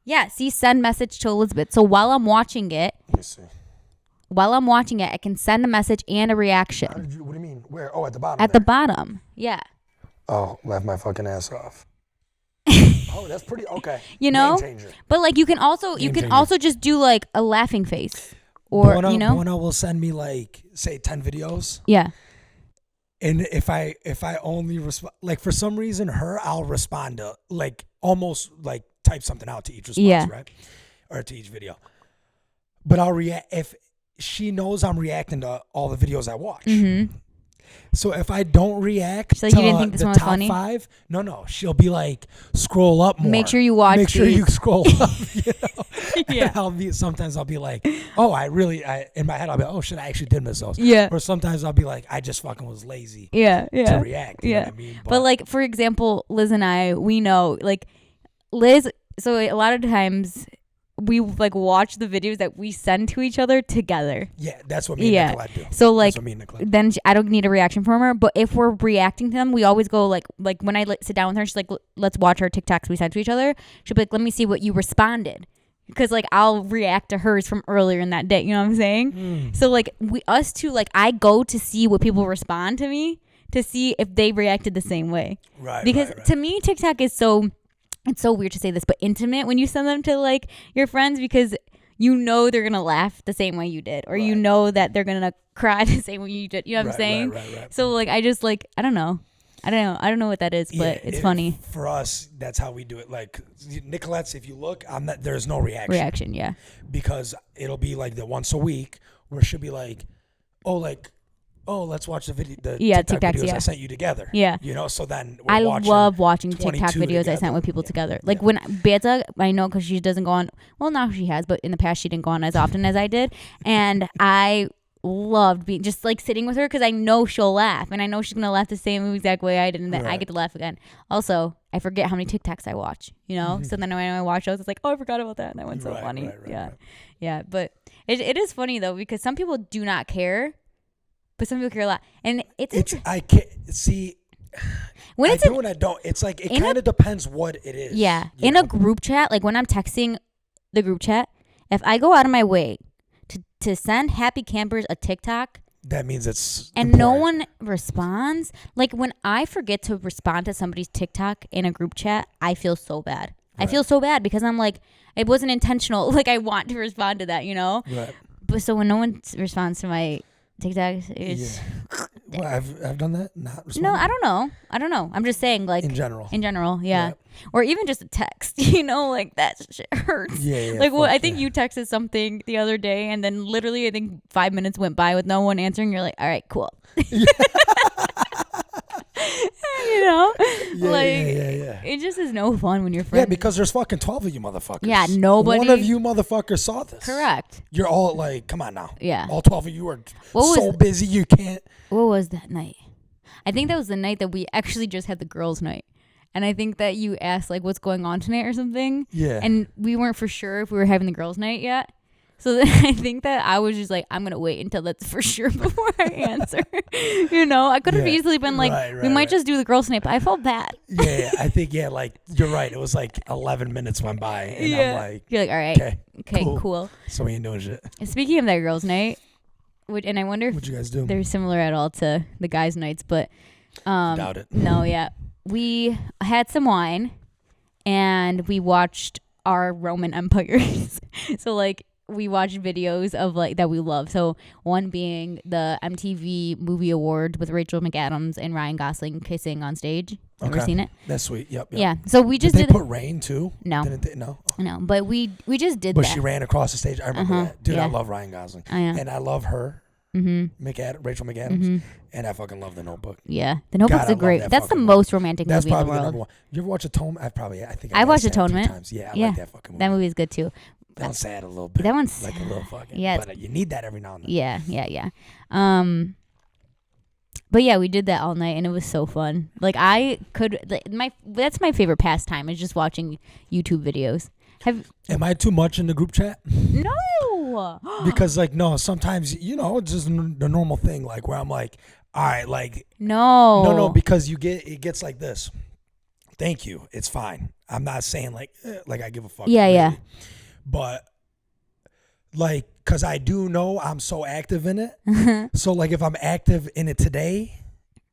Yeah, see, send message to Elizabeth. So while I'm watching it, Let me see. I can send a message and a reaction. What do you mean? Where? Oh, at the bottom. At the bottom. Yeah. Oh, laugh my fucking ass off. Oh, that's pretty okay. You know? Game changer. But like you can also just do like a laughing face. Or Bona will send me like say 10 videos. Yeah. And if I only respond, like for some reason I'll respond to like almost like type something out to each response, right? Or to each video. But I'll react if she knows I'm reacting to all the videos I watch. Mm-hmm. So if I don't react so to you didn't think this the one was top funny? 5, no, she'll be like, scroll up more. Make sure you watch. Make sure you scroll up. You know? Yeah. Sometimes I'll be like, oh, in my head I'll be, oh shit, I actually did miss those. Yeah. Or sometimes I'll be like, I just fucking was lazy. Yeah. To react. You know what I mean? But like for example, Liz and I, we know like Liz. So a lot of times we like watch the videos that we send to each other together. Yeah, that's what me and Nicolette do. So like, that's what me and Nicolette do. then I don't need a reaction from her. But if we're reacting to them, we always go like when I sit down with her, she's like, let's watch our TikToks we sent to each other. She'll be like, let me see what you responded. Because like I'll react to hers from earlier in that day. You know what I'm saying? So like us two, like I go to see what people respond to me to see if they reacted the same way. Right. Because to me, TikTok is so... It's so weird to say this, but intimate when you send them to like your friends because you know they're gonna laugh the same way you did, or you know that they're gonna cry the same way you did. You know what I'm saying? Right. So like I just like I don't know what that is, but it's funny. For us, that's how we do it. Like Nicolette's, if you look, there's no reaction. Yeah. Because it'll be like the once a week where she'll be like, oh, let's watch the video, TikTok videos I sent you together. Yeah. You know, so then I love watching TikTok videos together. I sent with people together. Like when Beta, I know because she doesn't go on, well, now she has, but in the past she didn't go on as often as I did. And I loved being just like sitting with her because I know she'll laugh. And I know she's going to laugh the same exact way I did. And then I get to laugh again. Also, I forget how many TikToks I watch, you know? So then when I watch those, it's like, oh, I forgot about that. And that one's so funny. Yeah. But it is funny though, because some people do not care. But some people care a lot, and I can't see when I do and I don't. It's like it kind of depends what it is. Yeah, in a group chat, like when I'm texting the group chat, if I go out of my way to send happy campers a TikTok, that means it's and important. No one responds. Like when I forget to respond to somebody's TikTok in a group chat, I feel so bad. Right. I feel so bad because I'm like, it wasn't intentional. Like I want to respond to that, you know. Right. But so when no one responds to my TikTok is well, I've done that. Not responding. No, I don't know. I'm just saying, like in general, yeah. Or even just a text. You know, like that shit hurts. Yeah. Like I think you texted something the other day, and then literally, I think 5 minutes went by with no one answering. You're like, all right, cool. You know, it just is no fun when you're friends. Yeah, because there's fucking 12 of you motherfuckers. Yeah, nobody. One of you motherfuckers saw this. Correct. You're all like, come on now. Yeah. All 12 of you are so busy you can't. What was that night? I think that was the night that we actually just had the girls' night. And I think that you asked like, what's going on tonight or something. Yeah. And we weren't for sure if we were having the girls' night yet. So then I think that I was just like, I'm going to wait until that's for sure before I answer. You know, I could have easily been like, we might just do the girls' night, but I felt bad. Yeah, I think, like, you're right. It was like 11 minutes went by. And I'm like, you're like, all right. Okay, cool. So we ain't doing shit. Speaking of that girls' night, and I wonder what you guys do. They're similar at all to the guys' nights, but doubt it. No, yeah. We had some wine and we watched our Roman empires. So like we watched videos of like that we love. So one being the MTV Movie Award with Rachel McAdams and Ryan Gosling kissing on stage. Ever seen it? That's sweet. Yep. Yeah. So we just did they put rain too? No. Didn't they? No. No, but we just did But that. she ran across the stage. I remember that. Dude, yeah. I love Ryan Gosling. Yeah. And I love her. Rachel McAdams. And I fucking love The Notebook. Yeah, The Notebook's God, that's the most romantic movie in the That's probably the world. number one. You ever watch Atonement? I watched Atonement. Times. Yeah, I like that fucking movie. That movie is good too. That one's sad a little bit. That one's like a little fucking. Yeah. But you need that every now and then. Yeah. But yeah, we did that all night and it was so fun. Like that's my favorite pastime is just watching YouTube videos. Am I too much in the group chat? No. Because like no, sometimes it's just the normal thing. Like where I'm like, all right, like no, because it gets like this. Thank you. It's fine. I'm not saying like I give a fuck. Yeah, really. yeah. But like, cause I do know I'm so active in it. So like, if I'm active in it today,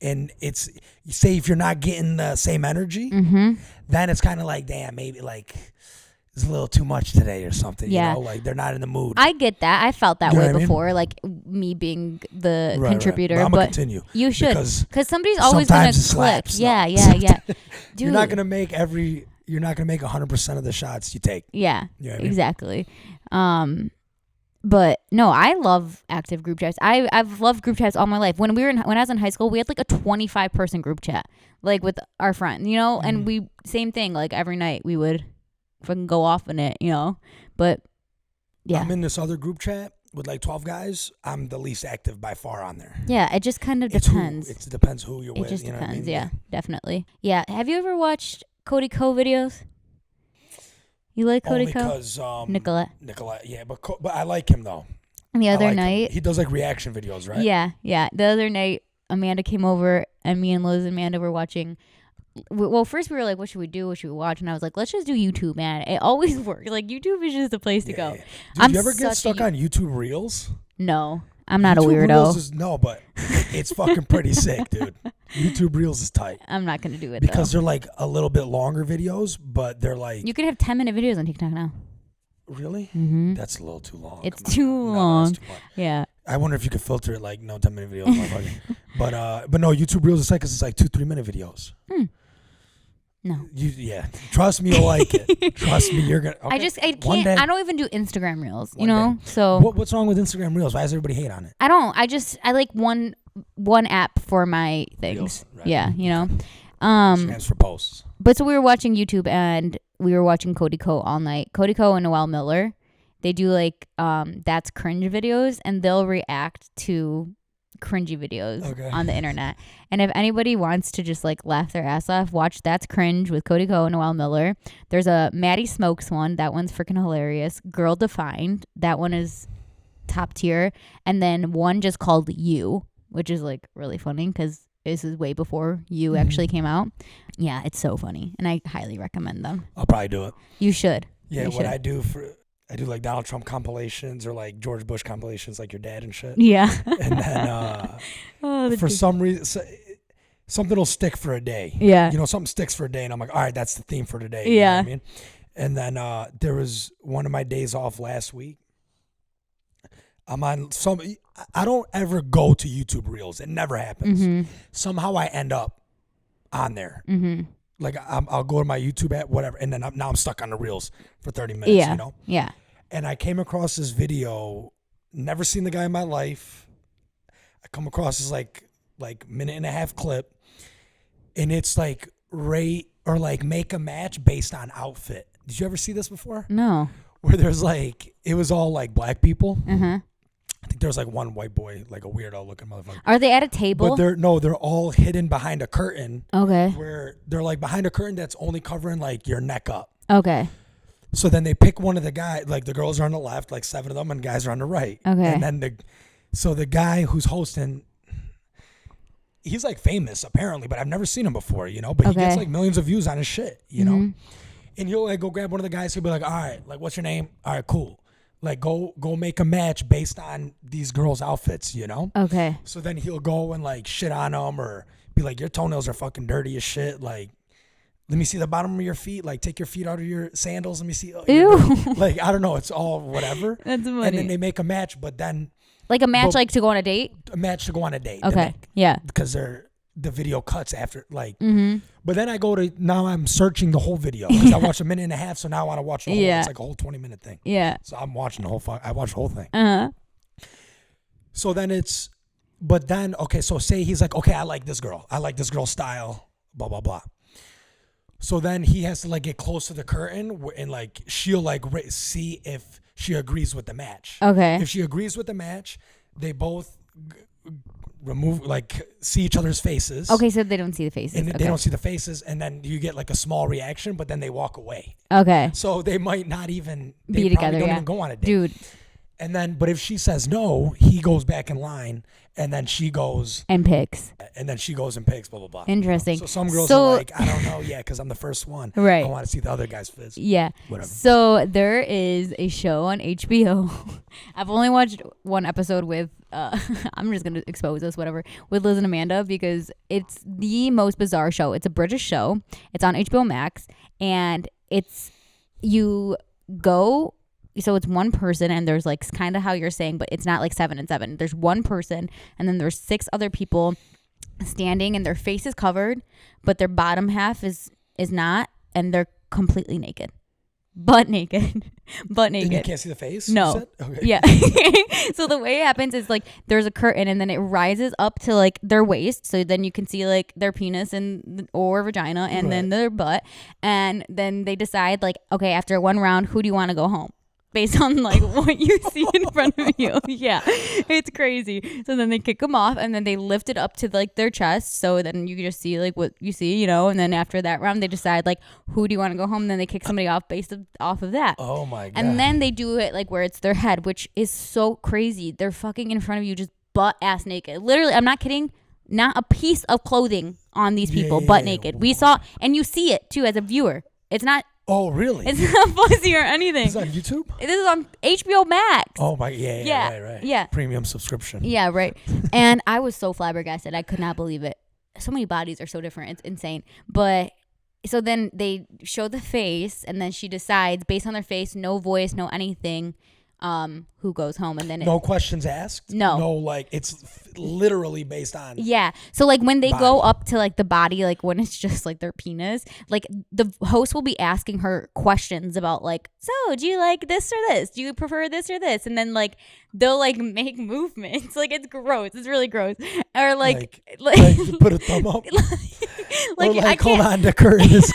and it's say if you're not getting the same energy, then it's kind of like, damn, maybe like it's a little too much today or something. Yeah. Like they're not in the mood. I get that. I felt that You know way what I mean? before, like me being the contributor. But I'm but gonna continue. You should, because somebody's always gonna sometimes click. it slaps, Yeah. Dude, You're not gonna make 100% of the shots you take. Yeah, You know what I mean? exactly. But no, I love active group chats. I've loved group chats all my life. When I was in high school, we had like a 25-person group chat, like with our friends, and we same thing. Like every night we would fucking go off in it, But yeah, I'm in this other group chat with like 12 guys. I'm the least active by far on there. Yeah, it just kind of depends. It depends who you're with. It just you know depends. what I mean? Yeah, definitely. Yeah. Have you ever watched Cody Co videos? You like Cody Only Co? because Nicolette. Yeah, but I like him though. And the I other like him. night, He does like reaction videos, right? Yeah. The other night, Amanda came over, and me and Liz and Amanda were watching. Well, first we were like, "What should we do? What should we watch?" And I was like, "Let's just do YouTube, man. It always works. Like YouTube is just the place to go." Yeah. Dude, you ever get stuck on YouTube Reels? No, I'm not YouTube a weirdo. Reels but it's fucking pretty sick, dude. YouTube Reels is tight. I'm not gonna do it because they're like a little bit longer videos, but they're like you can have 10-minute videos on TikTok now. Really? That's a little too long. It's too long. Too yeah. I wonder if you could filter it like no 10-minute videos, motherfucker. But no, YouTube Reels is like because it's like 2-3 minute videos. No. Trust me, you'll like it. Trust me, you're gonna. Okay. I can't. I don't even do Instagram Reels. So what's wrong with Instagram Reels? Why does everybody hate on it? I don't. I like one app for my things. Reels, right. Yeah, Instagram's for posts. But so we were watching YouTube and we were watching Cody Co all night. Cody Co and Noelle Miller, they do like that's cringe videos, and they'll react to cringy videos on the internet. And if anybody wants to just like laugh their ass off, watch That's Cringe with Cody Co and Noelle Miller. There's a Maddie Smokes one. That one's freaking hilarious. Girl Defined. That one is top tier. And then one just called You, which is like really funny because this is way before You actually came out. Yeah, it's so funny. And I highly recommend them. I'll probably do it. You should. Yeah, you what should. I do like Donald Trump compilations or like George Bush compilations, like your dad and shit. Yeah. And then for some reason, something will stick for a day. Yeah. Something sticks for a day, and I'm like, all right, that's the theme for today. Yeah. You know what I mean? And then there was one of my days off last week. I'm on I don't ever go to YouTube Reels. It never happens. Somehow I end up on there. Like I'll go to my YouTube app, whatever, and then now I'm stuck on the Reels for 30 minutes. Yeah. And I came across this video. Never seen the guy in my life. I come across this like minute and a half clip, and it's like rate or like make a match based on outfit. Did you ever see this before? No. Where there's like it was all like black people. I think there was like one white boy, like a weirdo looking motherfucker. Are they at a table? But they're all hidden behind a curtain. Okay. Where they're like behind a curtain that's only covering like your neck up. Okay. So then they pick one of the guys, like the girls are on the left, like 7 of them, and guys are on the right. Okay. And then the guy who's hosting, he's like famous apparently, but I've never seen him before, But he gets like millions of views on his shit, And he'll like go grab one of the guys. He'll be like, all right, like what's your name? All right, cool. Like go make a match based on these girls' outfits, Okay. So then he'll go and like shit on them or be like, your toenails are fucking dirty as shit, like let me see the bottom of your feet. Like, take your feet out of your sandals. Let me see. Ew. Like, I don't know. It's all whatever. That's funny. And then they make a match, but then Like a match, But- like to go on a date. a match to go on a date. Okay. Yeah. Because the video cuts after, like. Mm-hmm. But then now I'm searching the whole video because I watched a minute and a half, so now I want to watch the whole. Yeah. It's like a whole 20-minute thing. Yeah. So I'm watching the whole. I watched the whole thing. Uh huh. So then but then okay. So say he's like, okay, I like this girl. I like this girl's style. Blah blah blah. So then he has to like get close to the curtain and like she'll like see if she agrees with the match. Okay. If she agrees with the match, they both remove like see each other's faces. Okay, so they don't see the faces. And Okay. they don't see the faces, and then you get like a small reaction, but then they walk away. Okay. So they might not even Be they together, probably don't yeah. even go on a date. Dude. And then, but if she says no, he goes back in line, and then she goes, And picks. and then she goes and picks, blah blah blah. Interesting. So some girls So- are like, I don't know, yeah, because I'm the first one. Right. I want to see the other guy's fizz. Yeah. Whatever. So there is a show on HBO. I've only watched one episode with I'm just gonna expose this, whatever, with Liz and Amanda because it's the most bizarre show. It's a British show. It's on HBO Max, and you go. So it's one person, and there's like kind of how you're saying, but it's not like 7 and 7. There's one person, and then there's 6 other people standing, and their face is covered, but their bottom half is not, and they're completely naked, butt naked, butt And you naked. can't see the face? No. You said? Okay. Yeah. So the way it happens is like there's a curtain, and then it rises up to like their waist, so then you can see like their penis and or vagina, and then Right. their butt, and then they decide like, okay, after one round, who do you want to go home? Based on like what you see in front of you. Yeah, it's crazy. So then they kick them off, and then they lift it up to like their chest, so then you can just see like what you see, you know. And then after that round, they decide like, who do you want to go home? And then they kick somebody off based off of that. Oh my god. And then they do it like where it's their head, which is so crazy. They're fucking in front of you, just butt ass naked. Literally, I'm not kidding. Not a piece of clothing on these people, butt naked. We saw, and you see it too as a viewer. It's not. Oh really? It's not fuzzy or anything. Is it on YouTube? This is on HBO Max. Oh my yeah. Right. Yeah. Premium subscription. Yeah, right. And I was so flabbergasted. I could not believe it. So many bodies are so different. It's insane. But so then they show the face, and then she decides based on their face, no voice, no anything, who goes home. And then No questions asked? No. No, like it's literally based on yeah. So like when they go Body. up to like the body, like when it's just like their penis, like the host will be asking her questions about like, so do you like this or this? Do you prefer this or this? And then like they'll like make movements. Like it's gross. It's really gross. Or like put a thumb up. like, or like I hold can't. on, the curtain is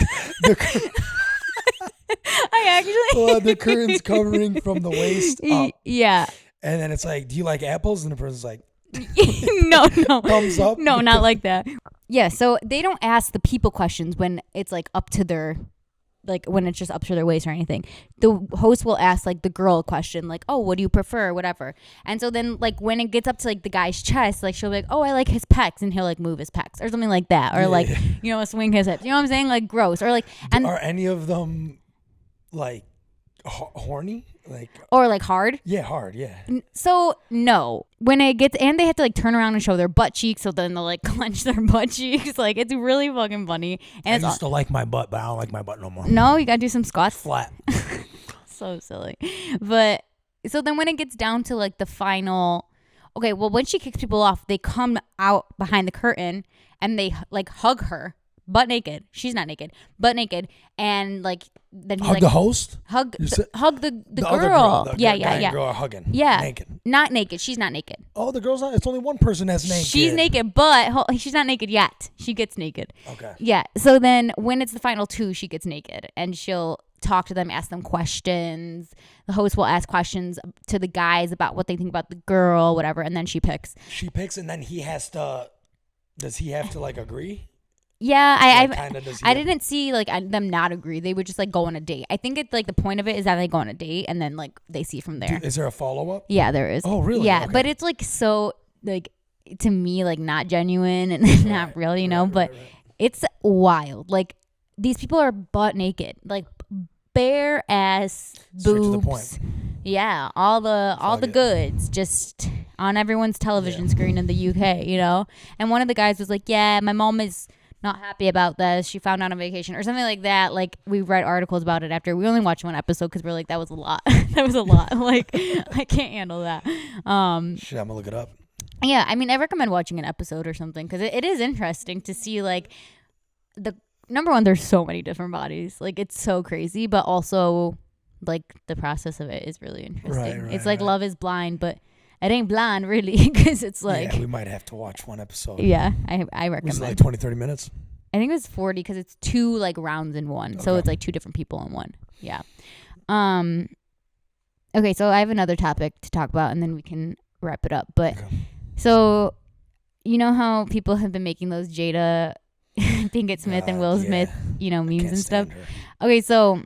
I actually the curtain's covering from the waist up. Yeah. And then it's like, do you like apples? And the person's like, No. thumbs up. No, not like that. Yeah, so they don't ask the people questions when it's like up to their, like when it's just up to their waist or anything. The host will ask like the girl question, like, oh, what do you prefer, whatever. And so then like when it gets up to like the guy's chest, like she'll be like, oh, I like his pecs, and he'll like move his pecs or something like that, or Yeah. like, you know, swing his hips. You know what I'm saying? Like gross, or like, and Are any of them like horny? Like, or like hard. yeah, hard, yeah. So no, when it gets, and they have to like turn around and show their butt cheeks, so then they'll like clench their butt cheeks. Like it's really fucking funny. And I it's used to like my butt, but I don't like my butt no more. no, you gotta do some squats. Flat. So silly. But so then when it gets down to like the final, okay, well when she kicks people off, they come out behind the curtain and they like hug her butt naked. She's not naked, butt naked, and like then he's Hug like the host? hug You said- hug the other girl. the Yeah, guy and yeah. girl are hugging. Yeah. Naked. Not naked. She's not naked. Oh, the girl's not. It's only one person that's naked. She's naked, but she's not naked yet. She gets naked. Okay. Yeah. So then when it's the final 2, she gets naked, and she'll talk to them, ask them questions. The host will ask questions to the guys about what they think about the girl, whatever, and then she picks. She picks, and then he has to. Does he have to like agree? Yeah, I I didn't see like them not agree. They would just like go on a date. I think it's like the point of it is that they go on a date and then like they see from there. Is there a follow up? Yeah, there is. Oh, really? Yeah, Okay. but it's like so like to me like not genuine and not real, you know. But it's wild. Like these people are butt naked, like bare ass Straight to the boobs. point. Yeah, all the Plug it. goods just on everyone's television screen in the UK, you know. And one of the guys was like, "Yeah, my mom is not happy about this. She found out on vacation or something like that. Like we read articles about it after. We only watched one episode because we're like, that was a lot. That was a lot. Like I can't handle that. Shit, I'm gonna look it up. Yeah, I mean, I recommend watching an episode or something because it is interesting to see like the number one. There's so many different bodies. Like it's so crazy, but also like the process of it is really interesting. Right, it's like Love is Blind, but it ain't blind really because it's like yeah, we might have to watch one episode. Yeah, I recommend. Was it like 20, 30 minutes? I think it was 40 because it's 2 like rounds in one, so it's like 2 different people in one. Yeah. Okay, so I have another topic to talk about, and then we can wrap it up. But so you know how people have been making those Jada Pinkett Smith and Will Smith, memes and stuff. Okay, so.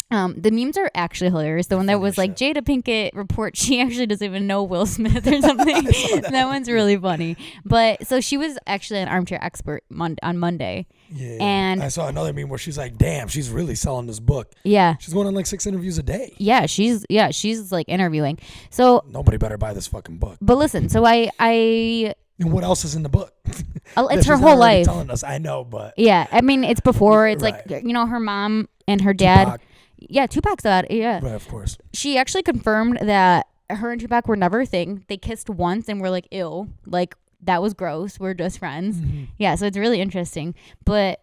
The memes are actually hilarious. The one that was like Jada Pinkett report, she actually doesn't even know Will Smith or something. That one's really funny. But so she was actually an armchair expert on Monday. Yeah. And I saw another meme where she's like, damn, she's really selling this book. Yeah. She's going on like 6 interviews a day. Yeah, she's like interviewing. So nobody better buy this fucking book. But listen, so I and what else is in the book? It's her whole life. Telling us, I know, but yeah, I mean, it's before. It's like her mom and her dad. Tupac. Yeah, Tupac's about it. Yeah, right, of course. She actually confirmed that her and Tupac were never a thing. They kissed once and were like, ew, like that was gross. We're just friends. Mm-hmm. Yeah, so it's really interesting. And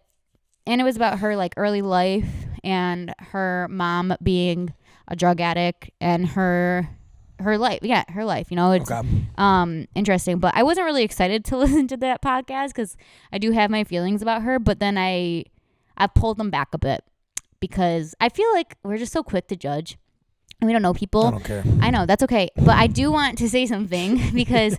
it was about her like early life and her mom being a drug addict and her life. Yeah, her life. It's interesting. But I wasn't really excited to listen to that podcast because I do have my feelings about her. But then I pulled them back a bit. Because I feel like we're just so quick to judge. And we don't know people. I don't care. I know, that's okay. But I do want to say something because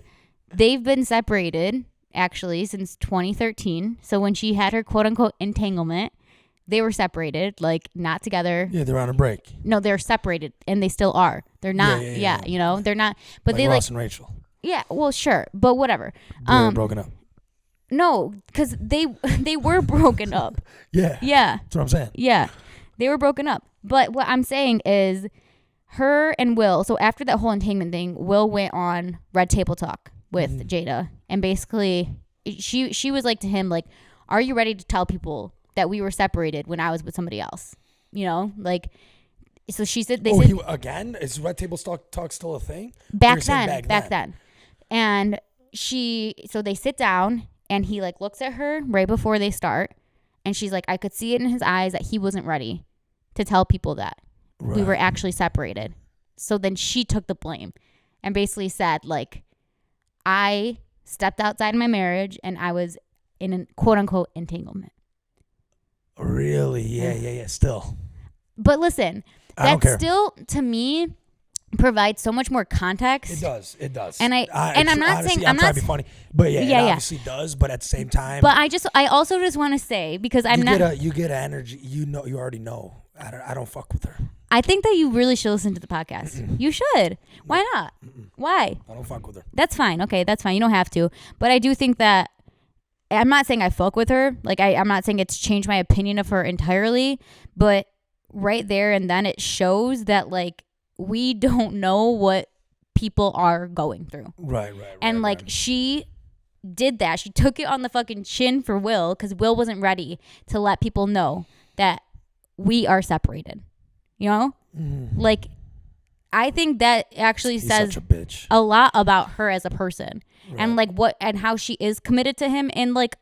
they've been separated, actually, since 2013. So when she had her quote-unquote entanglement, they were separated, like not together. Yeah, they're on a break. No, they're separated, and they still are. They're not. Yeah. They're not. But like they Ross and Rachel. Yeah, well, sure. But whatever. They're broken up. No, because they were broken up. Yeah. Yeah. That's what I'm saying. Yeah. They were broken up. But what I'm saying is her and Will, so after that whole entanglement thing, Will went on Red Table Talk with Jada. And basically, she was like to him, like, are you ready to tell people that we were separated when I was with somebody else? Like, so she said, again? Is Red Table Talk still a thing? Back then. And so they sit down and he like looks at her right before they start. And she's like, I could see it in his eyes that he wasn't ready to tell people that we were actually separated. So then she took the blame and basically said, like, I stepped outside my marriage and I was in a quote unquote entanglement. Really? Yeah. Still. But listen, that still to me provides so much more context. It does. And I'm not saying I'm trying not to be funny, but it obviously does. But at the same time, but I also just want to say because you get energy. You already know. I don't fuck with her. I think that you really should listen to the podcast. Mm-mm. You should. Why not? Mm-mm. Why? I don't fuck with her. That's fine. Okay, that's fine. You don't have to. But I do think that I'm not saying I fuck with her. Like I'm not saying it's changed my opinion of her entirely. But right there and then it shows that like we don't know what people are going through. Right. And like she did that. She took it on the fucking chin for Will because Will wasn't ready to let people know that we are separated. Like I think that actually says a lot about her as a person and like what and how she is committed to him and like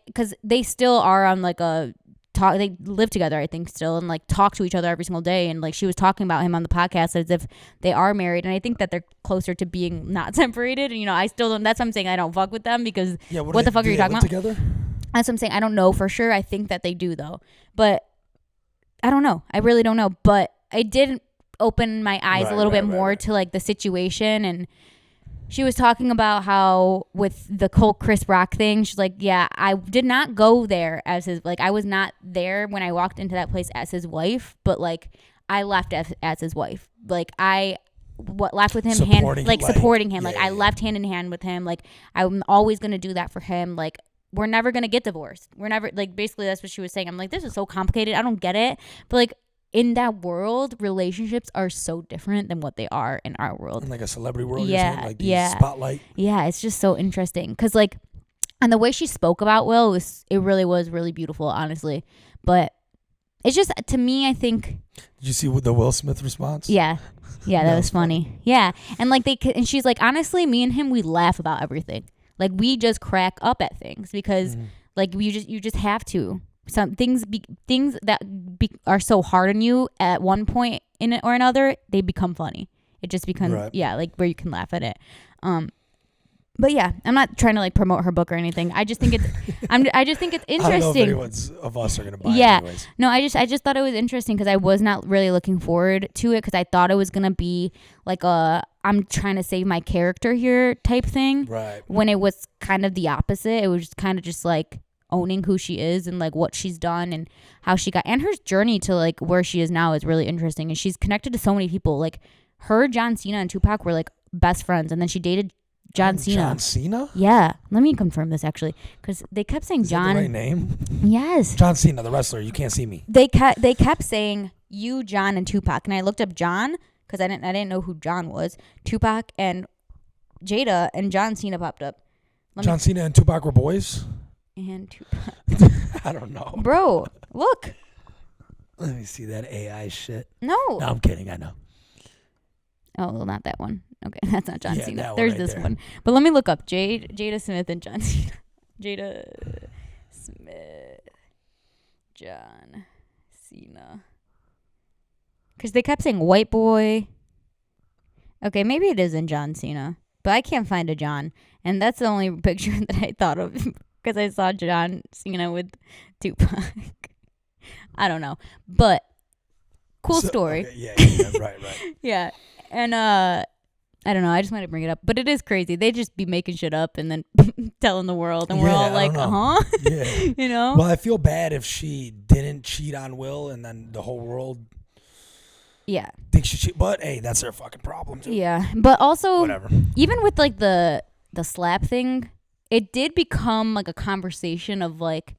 because they still are on like a talk. They live together, I think, still and like talk to each other every single day. And like she was talking about him on the podcast as if they are married. And I think that they're closer to being not separated. And I still don't. That's what I'm saying. I don't fuck with them because what the fuck are you talking about? Together? That's what I'm saying. I don't know for sure. I think that they do though, but I don't know. I really don't know. But I did open my eyes a little bit more to like the situation. And she was talking about how with the whole Chris Rock thing, she's like, yeah, I did not go there as his, like, I was not there when I walked into that place as his wife, but like I left as his wife. Like left with him, supporting him. I left hand in hand with him. Like I'm always going to do that for him. Like we're never going to get divorced. We're never basically that's what she was saying. I'm like, this is so complicated. I don't get it. But like in that world, relationships are so different than what they are in our world. In like a celebrity world, the spotlight. Yeah, it's just so interesting. Because like And the way she spoke about Will it really was really beautiful, honestly. But it's just, to me, I think. Did you see the Will Smith response? Yeah. Yeah, that was funny. Yeah. And like and she's like, honestly, me and him, we laugh about everything. Like we just crack up at things because like you just have to. Some things that are so hard on you at one point in it or another, they become funny. It just becomes like where you can laugh at it. But yeah, I'm not trying to like promote her book or anything. I just think it's I just think it's interesting. I don't know if anyone of us are gonna buy it anyways. No, I just thought it was interesting because I was not really looking forward to it because I thought it was gonna be like I'm trying to save my character here type thing. Right. When it was kind of the opposite. It was just kind of just like owning who she is and like what she's done and how she got, and her journey to like where she is now is really interesting. And she's connected to so many people. Like her, John Cena, and Tupac were like best friends, and then she dated John Cena. John Cena? Yeah. Let me confirm this actually, because they kept saying John. Is that the right name? Yes. John Cena, the wrestler. You can't see me. They kept saying you, John, and Tupac, and I looked up John because I didn't know who John was. Tupac and Jada and John Cena popped up. John Cena and Tupac were boys? And Tupac. I don't know. Bro, look. Let me see that AI shit. No. No, I'm kidding. I know. Oh, well, not that one. Okay, that's not John Cena. One There's right this there. one. But let me look up Jada Smith and John Cena. Jada Smith, John Cena. Because they kept saying white boy. Okay, maybe it isn't John Cena. But I can't find a John. And that's the only picture that I thought of. Because I saw John Cena with Tupac. I don't know. But cool story. Okay, yeah, right. Yeah. And I don't know. I just wanted to bring it up. But it is crazy. They just be making shit up and then telling the world. And we're all like, huh? Yeah. You know? Well, I feel bad if she didn't cheat on Will and then the whole world thinks she cheated. But, hey, that's their fucking problem, too. Yeah. But also, whatever. Even with like the slap thing, it did become like a conversation of like,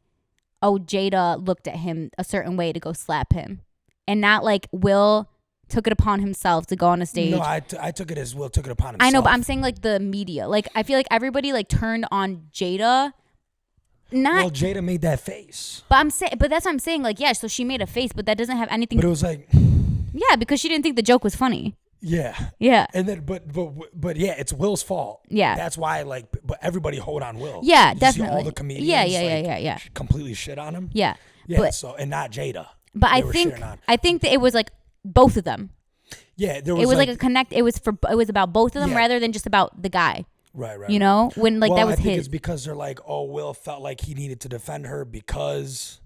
oh, Jada looked at him a certain way to go slap him. And not like Will took it upon himself to go on a stage. No, I took it as Will took it upon himself. I know, but I'm saying like the media. Like I feel like everybody like turned on Jada. Well, Jada made that face. But but that's what I'm saying. Like, yeah, so she made a face, but that doesn't have anything. But it was like, yeah, because she didn't think the joke was funny. Yeah. Yeah. And then, but yeah, it's Will's fault. Yeah. That's why, like, but everybody hold on Will. Yeah, you definitely. See all the comedians. Yeah. Completely shit on him. Yeah. Yeah. But, so and not Jada. But I think that it was like both of them. Yeah, there was. It was like a connect. It was about both of them rather than just about the guy. Right. You know, when like that was I think his. it's because they're like, oh, Will felt like he needed to defend her because,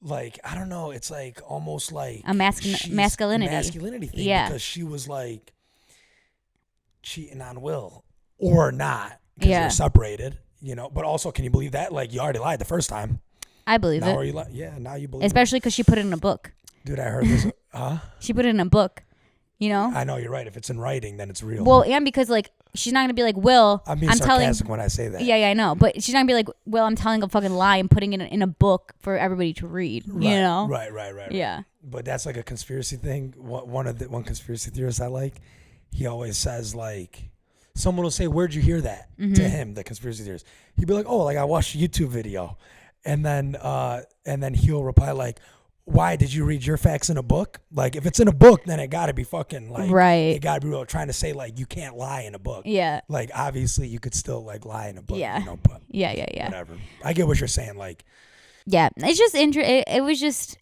like, I don't know. It's like almost like a masculinity thing. Yeah. Because she was like cheating on Will or not because they're separated. You know, but also, can you believe that? Like, you already lied the first time. I believe now it. Now you believe Especially because she put it in a book. Dude, I heard this. Huh? She put it in a book. You know? I know, you're right. If it's in writing, then it's real. Well, and because, like, she's not going to be like, Will, I'm being sarcastic when I say that. Yeah, I know. But she's not going to be like, Will, I'm telling a fucking lie and putting it in a book for everybody to read. Right, you know? Right. Yeah. But that's like a conspiracy thing. One conspiracy theorist I like, he always says, like, someone will say, where'd you hear that? To him, the conspiracy theorist. He'd be like, oh, like, I watched a YouTube video. And then he'll reply, like, why did you read your facts in a book? Like, if it's in a book, then it got to be fucking, like, right. It got to be real. Trying to say, like, you can't lie in a book. Yeah. Like, obviously, you could still, like, lie in a book. Yeah. You know, but Yeah. whatever. I get what you're saying. Like, yeah. It's just, it was just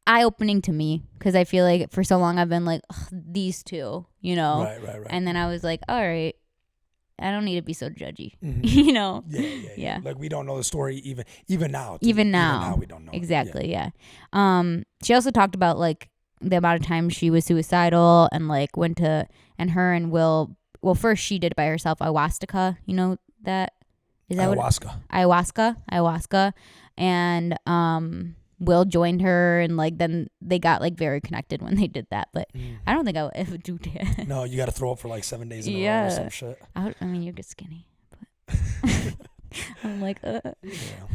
eye-opening to me because I feel like for so long I've been like, these two, you know? Right. And then I was like, all right, I don't need to be so judgy, mm-hmm. you know? Yeah. Like, we don't know the story even now. Even now, we don't know. Exactly, yeah. She also talked about, like, the amount of time she was suicidal and, like, went to, and her and Will, well, first she did it by herself, ayahuasca, you know that? Is that ayahuasca. And, Will joined her and, like, then they got, like, very connected when they did that. But I don't think I would ever do that. No, you got to throw up for, like, 7 days in a row or some shit. I mean, you're just skinny. But I'm like, Yeah.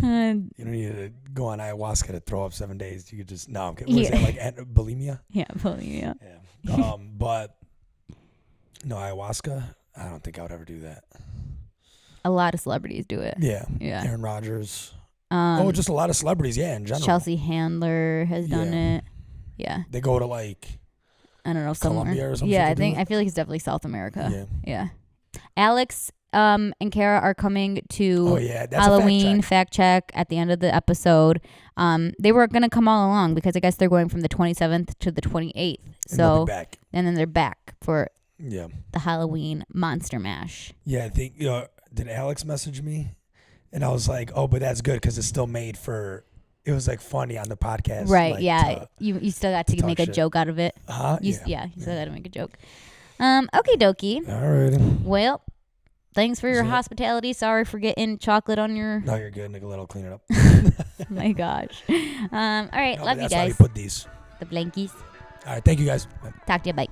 You don't need to go on ayahuasca to throw up 7 days. You could just, no, I'm kidding. What is that, like bulimia? Yeah, bulimia. Yeah. But, no, ayahuasca, I don't think I would ever do that. A lot of celebrities do it. Yeah. Yeah. Aaron Rodgers. Um, Just a lot of celebrities. Yeah, in general. Chelsea Handler has done it. Yeah. They go to like I don't know, somewhere. Colombia or something. Yeah, I feel like it's definitely South America. Yeah. Yeah. Alex and Kara are coming to that's Halloween a fact check at the end of the episode. They were going to come all along because I guess they're going from the 27th to the 28th. And and then they're back for the Halloween Monster Mash. Yeah, I think did Alex message me? And I was like, oh, but that's good because it's still made for. It was like funny on the podcast. Right, like, yeah. You still got to make a joke out of it. You still got to make a joke. Okay, dokie. All right. Well, thanks for your hospitality. Sorry for getting chocolate on your. No, you're good. Nicolette will clean it up. My gosh. All right, love you guys. That's how you put these. The blankies. All right, thank you guys. Bye. Talk to you. Bye.